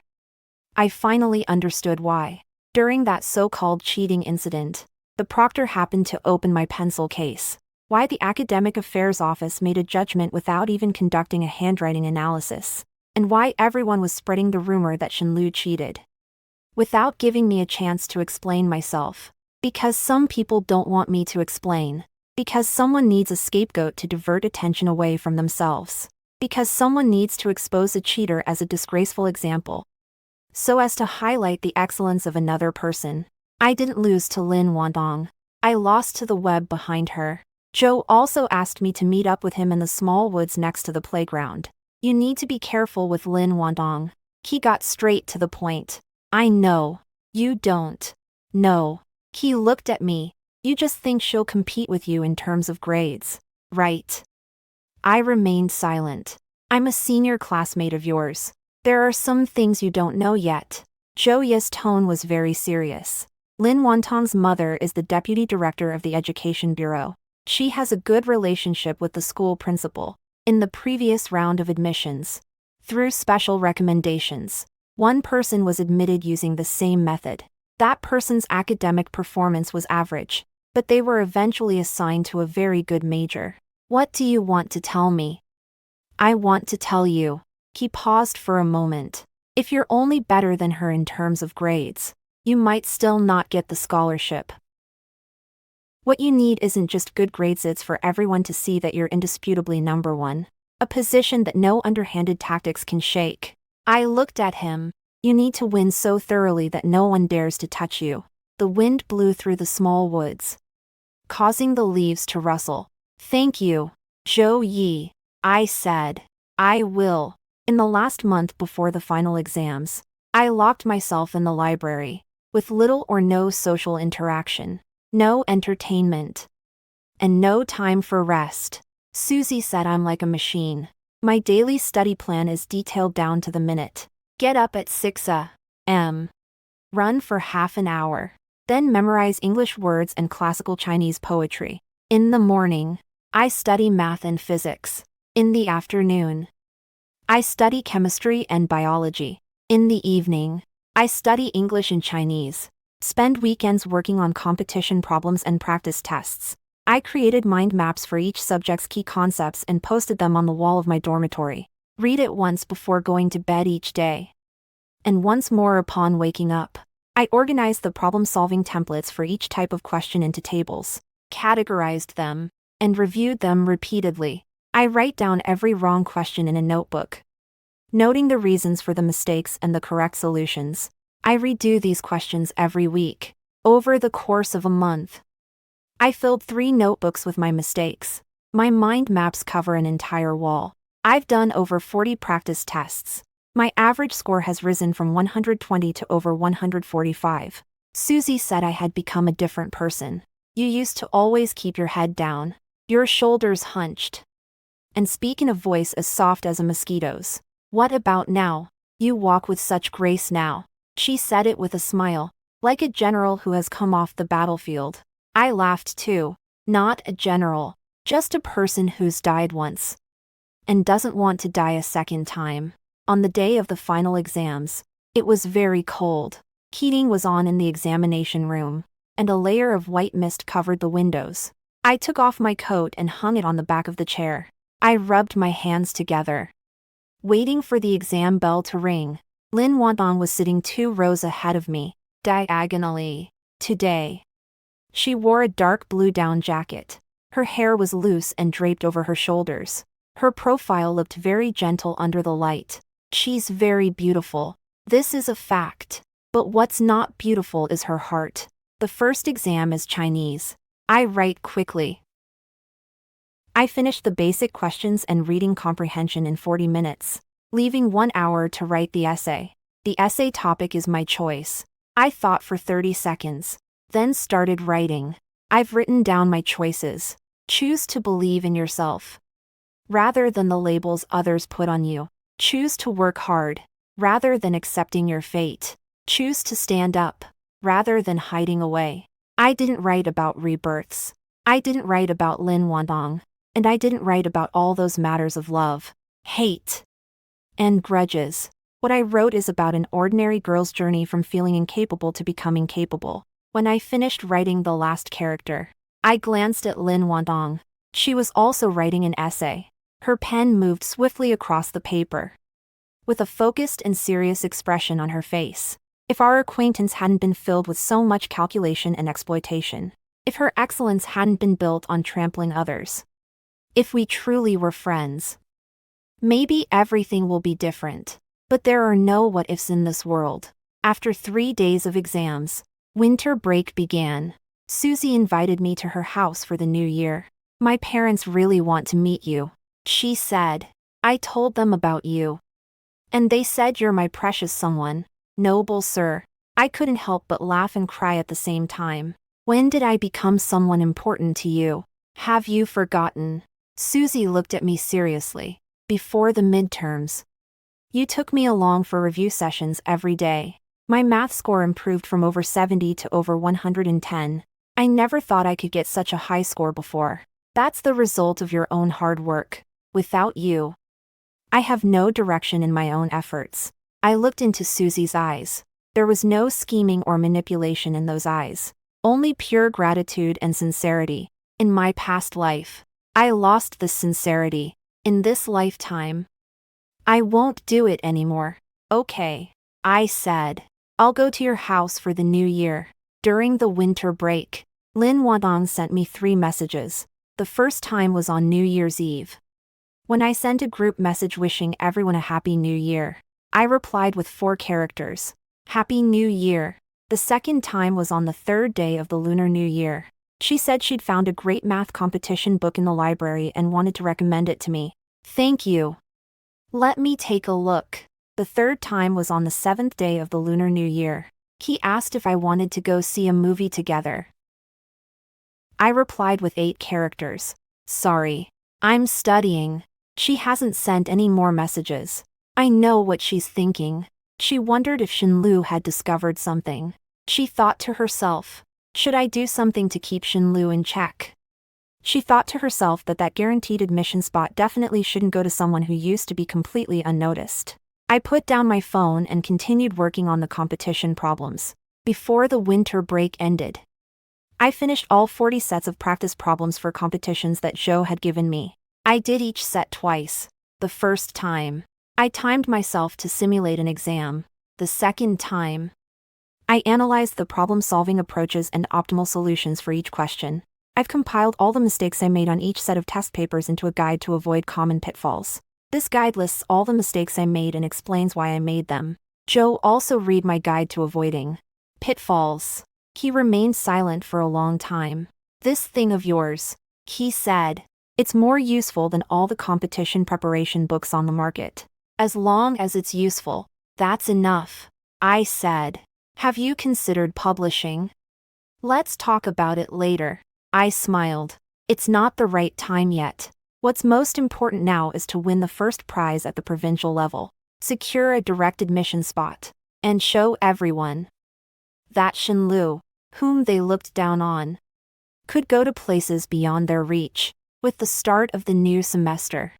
I finally understood why. During that so-called cheating incident, the proctor happened to open my pencil case. Why the academic affairs office made a judgment without even conducting a handwriting analysis. And why everyone was spreading the rumor that Shen Lu cheated. Without giving me a chance to explain myself. Because some people don't want me to explain. Because someone needs a scapegoat to divert attention away from themselves. Because someone needs to expose a cheater as a disgraceful example, so as to highlight the excellence of another person. I didn't lose to Lin Wantang. I lost to the web behind her. Joe also asked me to meet up with him in the small woods next to the playground. You need to be careful with Lin Wantang. He got straight to the point. I know. You don't. No. He looked at me. You just think she'll compete with you in terms of grades, right? I remained silent. I'm a senior classmate of yours. There are some things you don't know yet. Zhou Ye's tone was very serious. Lin Wantang's mother is the deputy director of the Education Bureau. She has a good relationship with the school principal. In the previous round of admissions, through special recommendations, one person was admitted using the same method. That person's academic performance was average, but they were eventually assigned to a very good major. What do you want to tell me? I want to tell you. He paused for a moment. If you're only better than her in terms of grades, you might still not get the scholarship. What you need isn't just good grades, it's for everyone to see that you're indisputably number one. A position that no underhanded tactics can shake. I looked at him. You need to win so thoroughly that no one dares to touch you. The wind blew through the small woods, causing the leaves to rustle. Thank you, Zhou Yi, I said. I will. In the last month before the final exams, I locked myself in the library, with little or no social interaction, no entertainment, and no time for rest. Susie said I'm like a machine. My daily study plan is detailed down to the minute. Get up at 6 a.m. Run for half an hour. Then memorize English words and classical Chinese poetry. In the morning, I study math and physics. In the afternoon, I study chemistry and biology. In the evening, I study English and Chinese. Spend weekends working on competition problems and practice tests. I created mind maps for each subject's key concepts and posted them on the wall of my dormitory. Read it once before going to bed each day, and once more upon waking up. I organized the problem-solving templates for each type of question into tables, categorized them, and reviewed them repeatedly. I write down every wrong question in a notebook, noting the reasons for the mistakes and the correct solutions. I redo these questions every week. Over the course of a month, I filled 3 notebooks with my mistakes. My mind maps cover an entire wall. I've done over 40 practice tests. My average score has risen from 120 to over 145. Susie said I had become a different person. You used to always keep your head down, your shoulders hunched, and speak in a voice as soft as a mosquito's. What about now? You walk with such grace now. She said it with a smile, like a general who has come off the battlefield. I laughed too. Not a general, just a person who's died once and doesn't want to die a second time. On the day of the final exams, it was very cold. Heating was on in the examination room, and a layer of white mist covered the windows. I took off my coat and hung it on the back of the chair. I rubbed my hands together, waiting for the exam bell to ring. Lin Wantang was sitting 2 rows ahead of me, diagonally. Today, she wore a dark blue down jacket. Her hair was loose and draped over her shoulders. Her profile looked very gentle under the light. She's very beautiful. This is a fact. But what's not beautiful is her heart. The first exam is Chinese. I write quickly. I finished the basic questions and reading comprehension in 40 minutes, leaving 1 hour to write the essay. The essay topic is my choice. I thought for 30 seconds, then started writing. I've written down my choices. Choose to believe in yourself, rather than the labels others put on you. Choose to work hard, rather than accepting your fate. Choose to stand up, rather than hiding away. I didn't write about rebirths. I didn't write about Lin Wantang. And I didn't write about all those matters of love, hate, and grudges. What I wrote is about an ordinary girl's journey from feeling incapable to becoming capable. When I finished writing the last character, I glanced at Lin Wantang. She was also writing an essay. Her pen moved swiftly across the paper, with a focused and serious expression on her face. If our acquaintance hadn't been filled with so much calculation and exploitation, if her excellence hadn't been built on trampling others, if we truly were friends, maybe everything will be different. But there are no what-ifs in this world. After 3 days of exams, winter break began. Susie invited me to her house for the new year. My parents really want to meet you, she said. I told them about you, and they said you're my precious someone. Noble sir. I couldn't help but laugh and cry at the same time. When did I become someone important to you? Have you forgotten? Susie looked at me seriously. Before the midterms, you took me along for review sessions every day. My math score improved from over 70 to over 110. I never thought I could get such a high score before. That's the result of your own hard work. Without you, I have no direction in my own efforts. I looked into Susie's eyes. There was no scheming or manipulation in those eyes, only pure gratitude and sincerity. In my past life, I lost this sincerity. In this lifetime, I won't do it anymore. Okay, I said. I'll go to your house for the new year. During the winter break, Lin Wantang sent me 3 messages. The first time was on New Year's Eve, when I sent a group message wishing everyone a happy new year. I replied with 4 characters. Happy New Year. The second time was on the 3rd day of the Lunar New Year. She said she'd found a great math competition book in the library and wanted to recommend it to me. Thank you. Let me take a look. The 3rd time was on the 7th day of the Lunar New Year. He asked if I wanted to go see a movie together. I replied with 8 characters. Sorry, I'm studying. She hasn't sent any more messages. I know what she's thinking. She wondered if Shen Lu had discovered something. She thought to herself, should I do something to keep Shen Lu in check? She thought to herself that guaranteed admission spot definitely shouldn't go to someone who used to be completely unnoticed. I put down my phone and continued working on the competition problems. Before the winter break ended, I finished all 40 sets of practice problems for competitions that Joe had given me. I did each set twice. The first time, I timed myself to simulate an exam. The second time, I analyzed the problem-solving approaches and optimal solutions for each question. I've compiled all the mistakes I made on each set of test papers into a guide to avoid common pitfalls. This guide lists all the mistakes I made and explains why I made them. Joe also read my guide to avoiding pitfalls. He remained silent for a long time. This thing of yours, he said. It's more useful than all the competition preparation books on the market. As long as it's useful, that's enough, I said. Have you considered publishing? Let's talk about it later. I smiled. It's not the right time yet. What's most important now is to win the first prize at the provincial level, secure a direct admission spot, and show everyone that Shen Lu, whom they looked down on, could go to places beyond their reach. With the start of the new semester,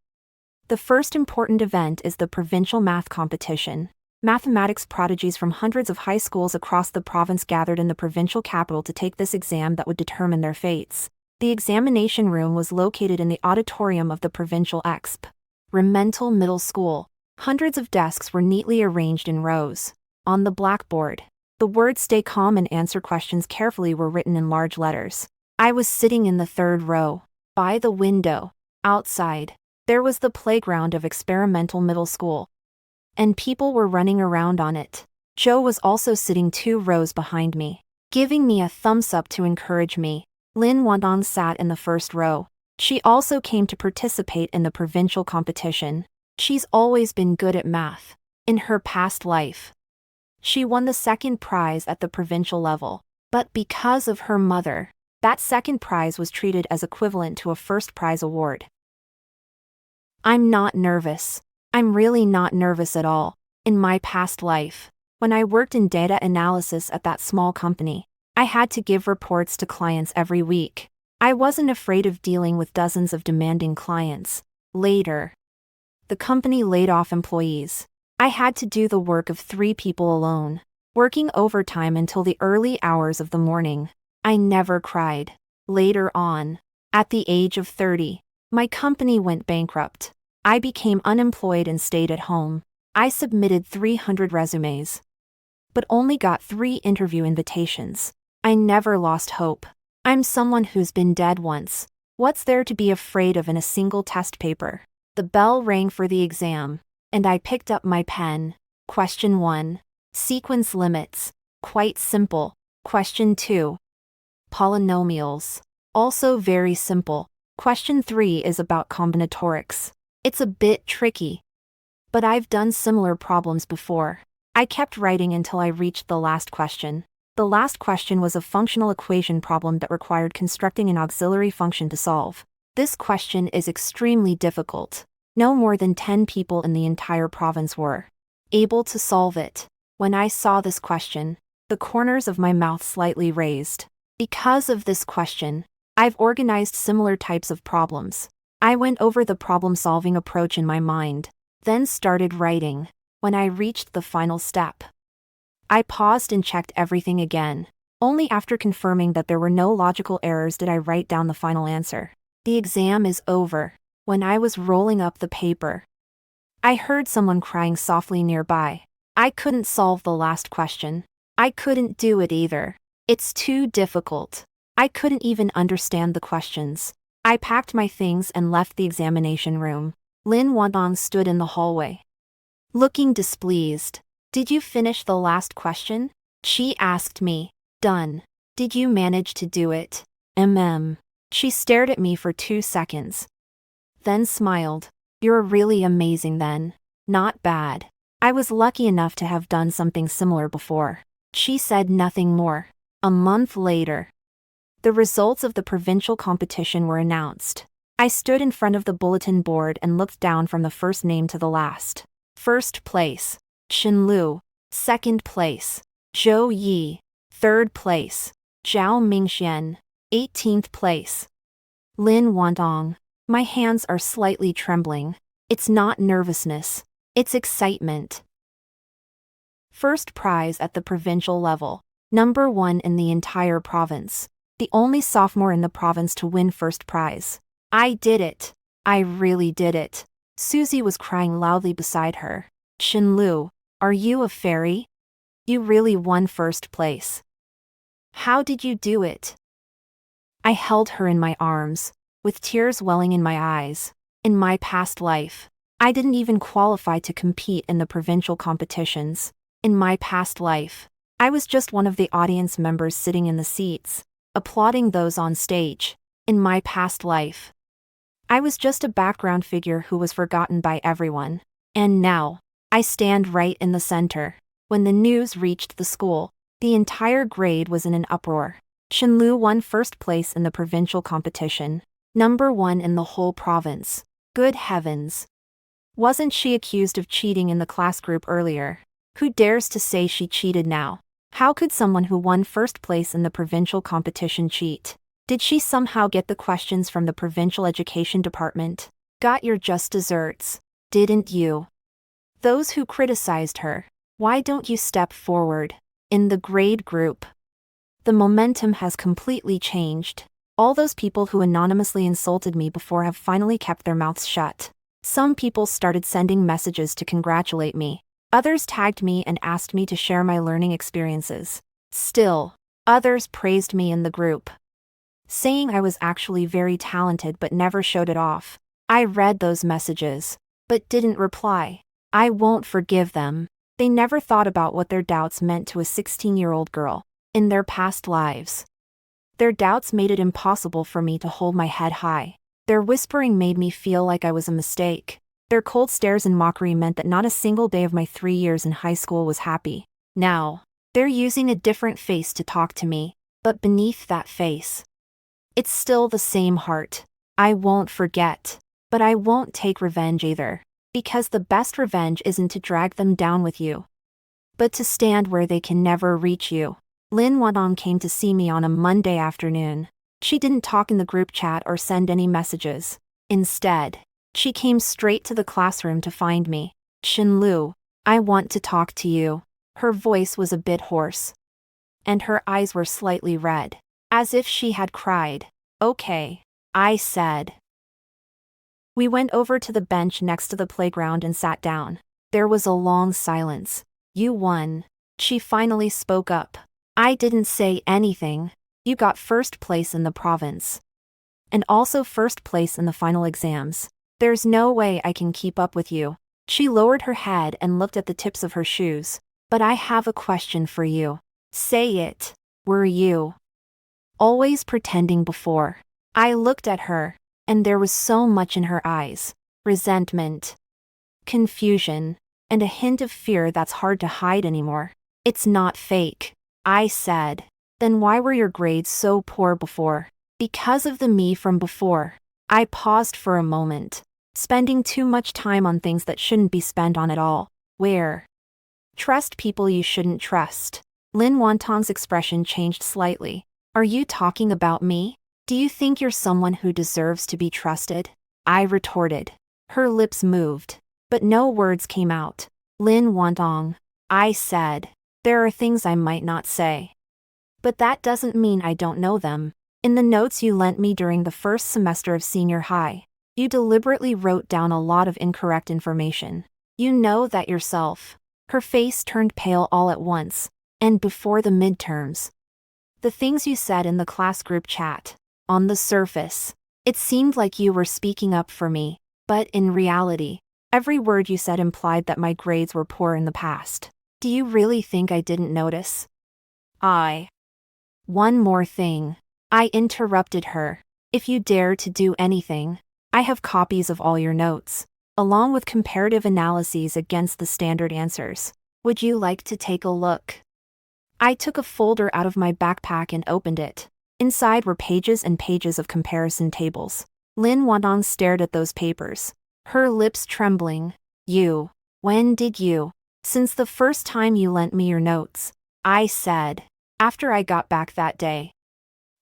the first important event is the provincial math competition. Mathematics prodigies from hundreds of high schools across the province gathered in the provincial capital to take this exam that would determine their fates. The examination room was located in the auditorium of the provincial experimental middle school. Hundreds of desks were neatly arranged in rows. On the blackboard, the words "stay calm and answer questions carefully" were written in large letters. I was sitting in the 3rd row, by the window. Outside, there was the playground of experimental middle school, and people were running around on it. Joe was also sitting 2 rows behind me, giving me a thumbs up to encourage me. Lin Wantang sat in the 1st row. She also came to participate in the provincial competition. She's always been good at math. In her past life, she won the 2nd prize at the provincial level. But because of her mother, that 2nd prize was treated as equivalent to a 1st prize award. I'm not nervous. I'm really not nervous at all. In my past life, when I worked in data analysis at that small company, I had to give reports to clients every week. I wasn't afraid of dealing with dozens of demanding clients. Later, the company laid off employees. I had to do the work of 3 people alone, working overtime until the early hours of the morning. I never cried. Later on, at the age of 30, my company went bankrupt. I became unemployed and stayed at home. I submitted 300 resumes, but only got 3 interview invitations. I never lost hope. I'm someone who's been dead once. What's there to be afraid of in a single test paper? The bell rang for the exam, and I picked up my pen. Question 1. Sequence limits. Quite simple. Question 2. Polynomials. Also very simple. Question 3 is about combinatorics. It's a bit tricky, but I've done similar problems before. I kept writing until I reached the last question. The last question was a functional equation problem that required constructing an auxiliary function to solve. This question is extremely difficult. No more than 10 people in the entire province were able to solve it. When I saw this question, the corners of my mouth slightly raised. Because of this question, I've organized similar types of problems. I went over the problem-solving approach in my mind, then started writing. When I reached the final step, I paused and checked everything again. Only after confirming that there were no logical errors did I write down the final answer. The exam is over. When I was rolling up the paper, I heard someone crying softly nearby. I couldn't solve the last question. I couldn't do it either. It's too difficult. I couldn't even understand the questions. I packed my things and left the examination room. Lin Wantang stood in the hallway, looking displeased. Did you finish the last question? She asked me. Done. Did you manage to do it? She stared at me for 2 seconds, then smiled. You're really amazing then. Not bad. I was lucky enough to have done something similar before. She said nothing more. A month later, the results of the provincial competition were announced. I stood in front of the bulletin board and looked down from the first name to the last. First place, Shen Lu. Second place, Zhou Yi. Third place, Zhao Mingxian. 18th place, Lin Wantang. My hands are slightly trembling. It's not nervousness. It's excitement. First prize at the provincial level. Number 1 in the entire province. The only sophomore in the province to win first prize. I did it. I really did it. Susie was crying loudly beside her. Shen Lu, are you a fairy? You really won first place. How did you do it? I held her in my arms, with tears welling in my eyes. In my past life, I didn't even qualify to compete in the provincial competitions. In my past life, I was just one of the audience members sitting in the seats, applauding those on stage. In my past life, I was just a background figure who was forgotten by everyone. And now, I stand right in the center. When the news reached the school, the entire grade was in an uproar. Shen Lu won first place in the provincial competition. Number 1 in the whole province. Good heavens. Wasn't she accused of cheating in the class group earlier? Who dares to say she cheated now? How could someone who won first place in the provincial competition cheat? Did she somehow get the questions from the provincial education department? Got your just desserts, didn't you? Those who criticized her, why don't you step forward? In the grade group, the momentum has completely changed. All those people who anonymously insulted me before have finally kept their mouths shut. Some people started sending messages to congratulate me. Others tagged me and asked me to share my learning experiences. Still, others praised me in the group, saying I was actually very talented but never showed it off. I read those messages, but didn't reply. I won't forgive them. They never thought about what their doubts meant to a 16-year-old girl in their past lives. Their doubts made it impossible for me to hold my head high. Their whispering made me feel like I was a mistake. Their cold stares and mockery meant that not a single day of my 3 years in high school was happy. Now, they're using a different face to talk to me, but beneath that face, it's still the same heart. I won't forget, but I won't take revenge either, because the best revenge isn't to drag them down with you, but to stand where they can never reach you. Lin Wantang came to see me on a Monday afternoon. She didn't talk in the group chat or send any messages. Instead, she came straight to the classroom to find me. Shen Lu, I want to talk to you. Her voice was a bit hoarse, and her eyes were slightly red, as if she had cried. Okay, I said. We went over to the bench next to the playground and sat down. There was a long silence. You won. She finally spoke up. I didn't say anything. You got first place in the province. And also first place in the final exams. There's no way I can keep up with you. She lowered her head and looked at the tips of her shoes. But I have a question for you. Say it. Were you always pretending before? I looked at her, and there was so much in her eyes. Resentment, confusion, and a hint of fear that's hard to hide anymore. It's not fake, I said. Then why were your grades so poor before? Because of the me from before. I paused for a moment, spending too much time on things that shouldn't be spent on at all. Where? Trust people you shouldn't trust. Lin Wantang's expression changed slightly. Are you talking about me? Do you think you're someone who deserves to be trusted? I retorted. Her lips moved, but no words came out. Lin Wantang, I said. There are things I might not say. But that doesn't mean I don't know them. In the notes you lent me during the first semester of senior high, you deliberately wrote down a lot of incorrect information. You know that yourself. Her face turned pale all at once, and before the midterms. The things you said in the class group chat. On the surface, it seemed like you were speaking up for me, but in reality, every word you said implied that my grades were poor in the past. Do you really think I didn't notice? One more thing. I interrupted her. If you dare to do anything, I have copies of all your notes, along with comparative analyses against the standard answers. Would you like to take a look? I took a folder out of my backpack and opened it. Inside were pages and pages of comparison tables. Lin Wantang stared at those papers, her lips trembling. When did you? Since the first time you lent me your notes, I said. After I got back that day.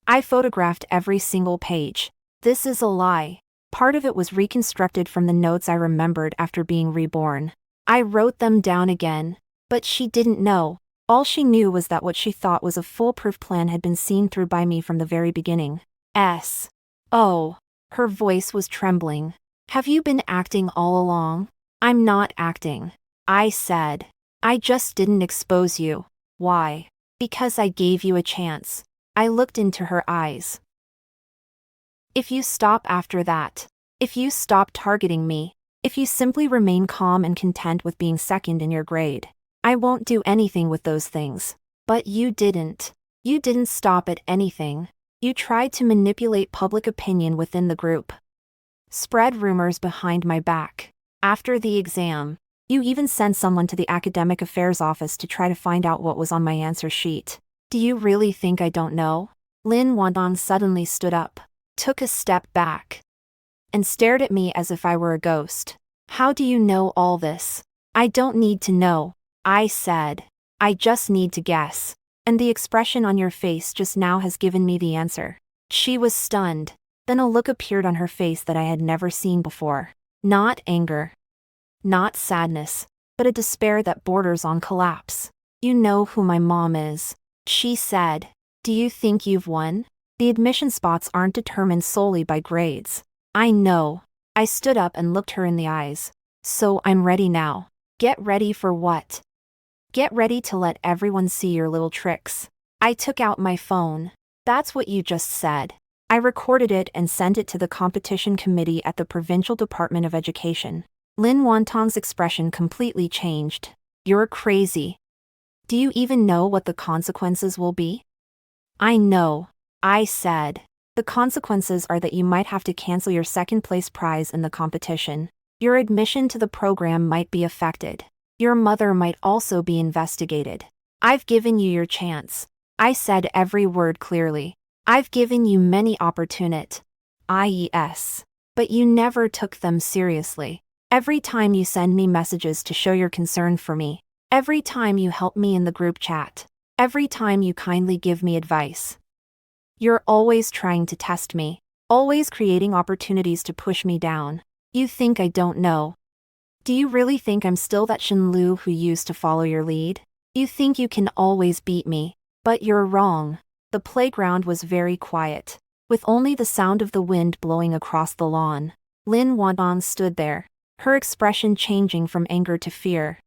I photographed every single page. This is a lie. Part of it was reconstructed from the notes I remembered after being reborn. I wrote them down again, but she didn't know. All she knew was that what she thought was a foolproof plan had been seen through by me from the very beginning. Oh, her voice was trembling. Have you been acting all along? I'm not acting, I said. I just didn't expose you. Why? Because I gave you a chance. I looked into her eyes. If you stop after that, if you stop targeting me, if you simply remain calm and content with being second in your grade, I won't do anything with those things. But you didn't. You didn't stop at anything. You tried to manipulate public opinion within the group. Spread rumors behind my back. After the exam, you even sent someone to the academic affairs office to try to find out what was on my answer sheet. Do you really think I don't know? Lin Wantang suddenly stood up, took a step back, and stared at me as if I were a ghost. How do you know all this? I don't need to know, I said. I just need to guess. And the expression on your face just now has given me the answer. She was stunned. Then a look appeared on her face that I had never seen before. Not anger. Not sadness, but a despair that borders on collapse. You know who my mom is, she said. Do you think you've won? The admission spots aren't determined solely by grades. I know. I stood up and looked her in the eyes. So I'm ready now. Get ready for what? Get ready to let everyone see your little tricks. I took out my phone. That's what you just said. I recorded it and sent it to the competition committee at the Provincial Department of Education. Lin Wantang's expression completely changed. You're crazy. Do you even know what the consequences will be? I know, I said. The consequences are that you might have to cancel your second place prize in the competition. Your admission to the program might be affected. Your mother might also be investigated. I've given you your chance. I said every word clearly. I've given you many opportunities. But you never took them seriously. Every time you send me messages to show your concern for me. Every time you help me in the group chat. Every time you kindly give me advice. You're always trying to test me. Always creating opportunities to push me down. You think I don't know. Do you really think I'm still that Shen Lu who used to follow your lead? You think you can always beat me. But you're wrong. The playground was very quiet, with only the sound of the wind blowing across the lawn. Lin Wantang stood there, her expression changing from anger to fear.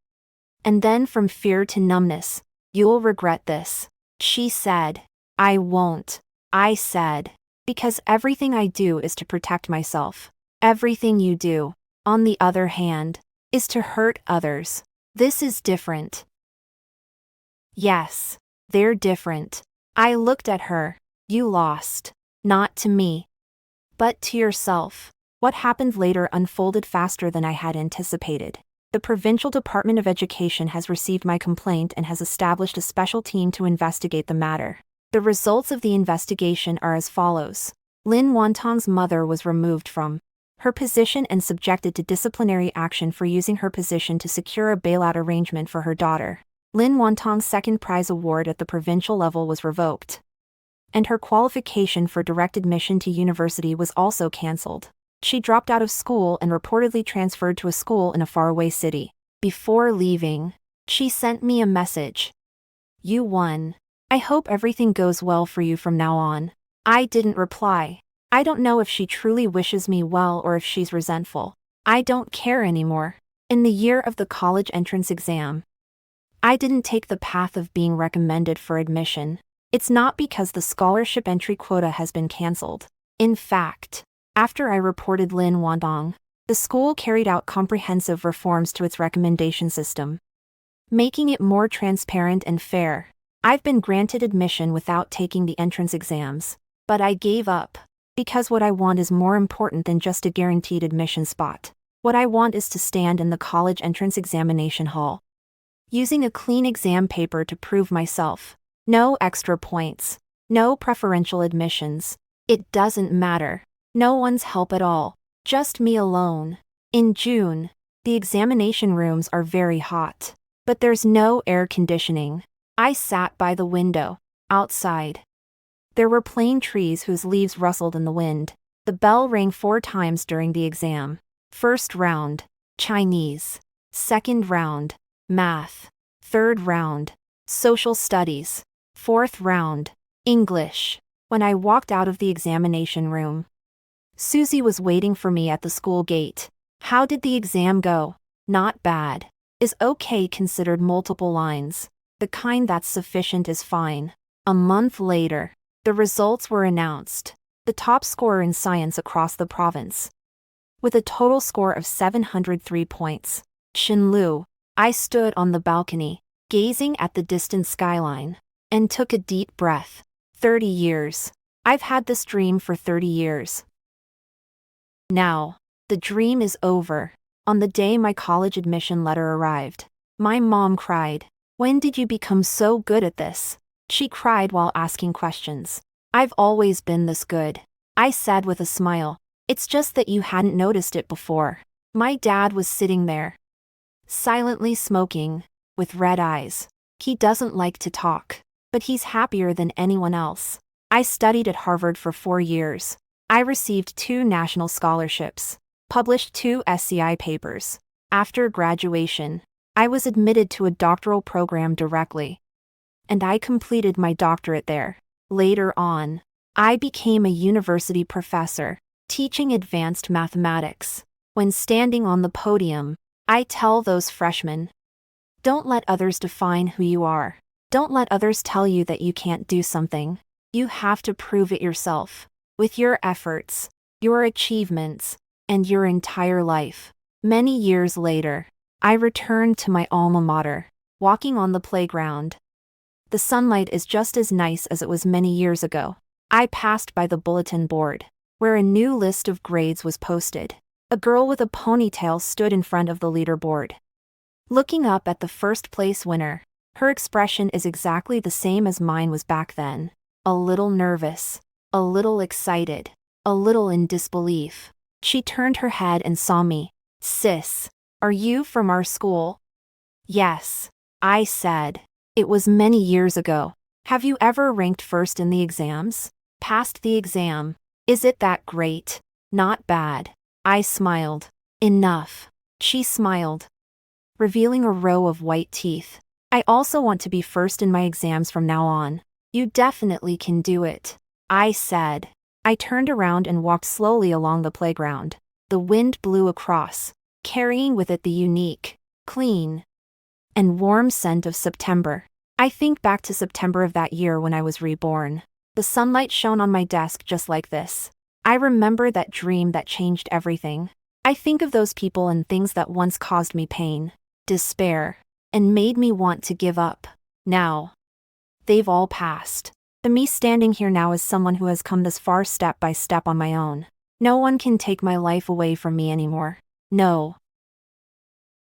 And then from fear to numbness. You'll regret this, she said. I won't, I said. Because everything I do is to protect myself. Everything you do, on the other hand, is to hurt others. This is different. Yes, they're different. I looked at her. You lost. Not to me, but to yourself. What happened later unfolded faster than I had anticipated. The Provincial Department of Education has received my complaint and has established a special team to investigate the matter. The results of the investigation are as follows. Lin Wantang's mother was removed from her position and subjected to disciplinary action for using her position to secure a bailout arrangement for her daughter. Lin Wantang's second prize award at the provincial level was revoked, and her qualification for direct admission to university was also cancelled. She dropped out of school and reportedly transferred to a school in a faraway city. Before leaving, she sent me a message. You won. I hope everything goes well for you from now on. I didn't reply. I don't know if she truly wishes me well or if she's resentful. I don't care anymore. In the year of the college entrance exam, I didn't take the path of being recommended for admission. It's not because the scholarship entry quota has been cancelled. In fact, after I reported Lin Wantang, the school carried out comprehensive reforms to its recommendation system, making it more transparent and fair. I've been granted admission without taking the entrance exams, but I gave up, because what I want is more important than just a guaranteed admission spot. What I want is to stand in the college entrance examination hall, using a clean exam paper to prove myself. No extra points. No preferential admissions. It doesn't matter. No one's help at all. Just me alone. In June, the examination rooms are very hot, but there's no air conditioning. I sat by the window, outside. There were plane trees whose leaves rustled in the wind. The bell rang 4 times during the exam. First round, Chinese. Second round, math. Third round, social studies. Fourth round, English. When I walked out of the examination room, Susie was waiting for me at the school gate. How did the exam go? Not bad. Is okay considered multiple lines? The kind that's sufficient is fine. A month later, the results were announced. The top scorer in science across the province, with a total score of 703 points, Shen Lu. I stood on the balcony, gazing at the distant skyline, and took a deep breath. 30 years. I've had this dream for 30 years. Now, the dream is over. On the day my college admission letter arrived, my mom cried. When did you become so good at this? She cried while asking questions. I've always been this good, I said with a smile. It's just that you hadn't noticed it before. My dad was sitting there, silently smoking, with red eyes. He doesn't like to talk, but he's happier than anyone else. I studied at Harvard for 4 years. I received 2 national scholarships, published 2 SCI papers. After graduation, I was admitted to a doctoral program directly, and I completed my doctorate there. Later on, I became a university professor, teaching advanced mathematics. When standing on the podium, I tell those freshmen, don't let others define who you are. Don't let others tell you that you can't do something. You have to prove it yourself, with your efforts, your achievements, and your entire life. Many years later, I returned to my alma mater, walking on the playground. The sunlight is just as nice as it was many years ago. I passed by the bulletin board, where a new list of grades was posted. A girl with a ponytail stood in front of the leaderboard, looking up at the first place winner. Her expression is exactly the same as mine was back then. A little nervous, a little excited, a little in disbelief. She turned her head and saw me. Sis, are you from our school? Yes, I said. It was many years ago. Have you ever ranked first in the exams? Passed the exam. Is it that great? Not bad. I smiled. Enough. She smiled, revealing a row of white teeth. I also want to be first in my exams from now on. You definitely can do it, I said. I turned around and walked slowly along the playground. The wind blew across, carrying with it the unique, clean, and warm scent of September. I think back to September of that year when I was reborn. The sunlight shone on my desk just like this. I remember that dream that changed everything. I think of those people and things that once caused me pain, despair, and made me want to give up. Now, they've all passed. The me standing here now is someone who has come this far step by step on my own. No one can take my life away from me anymore. No,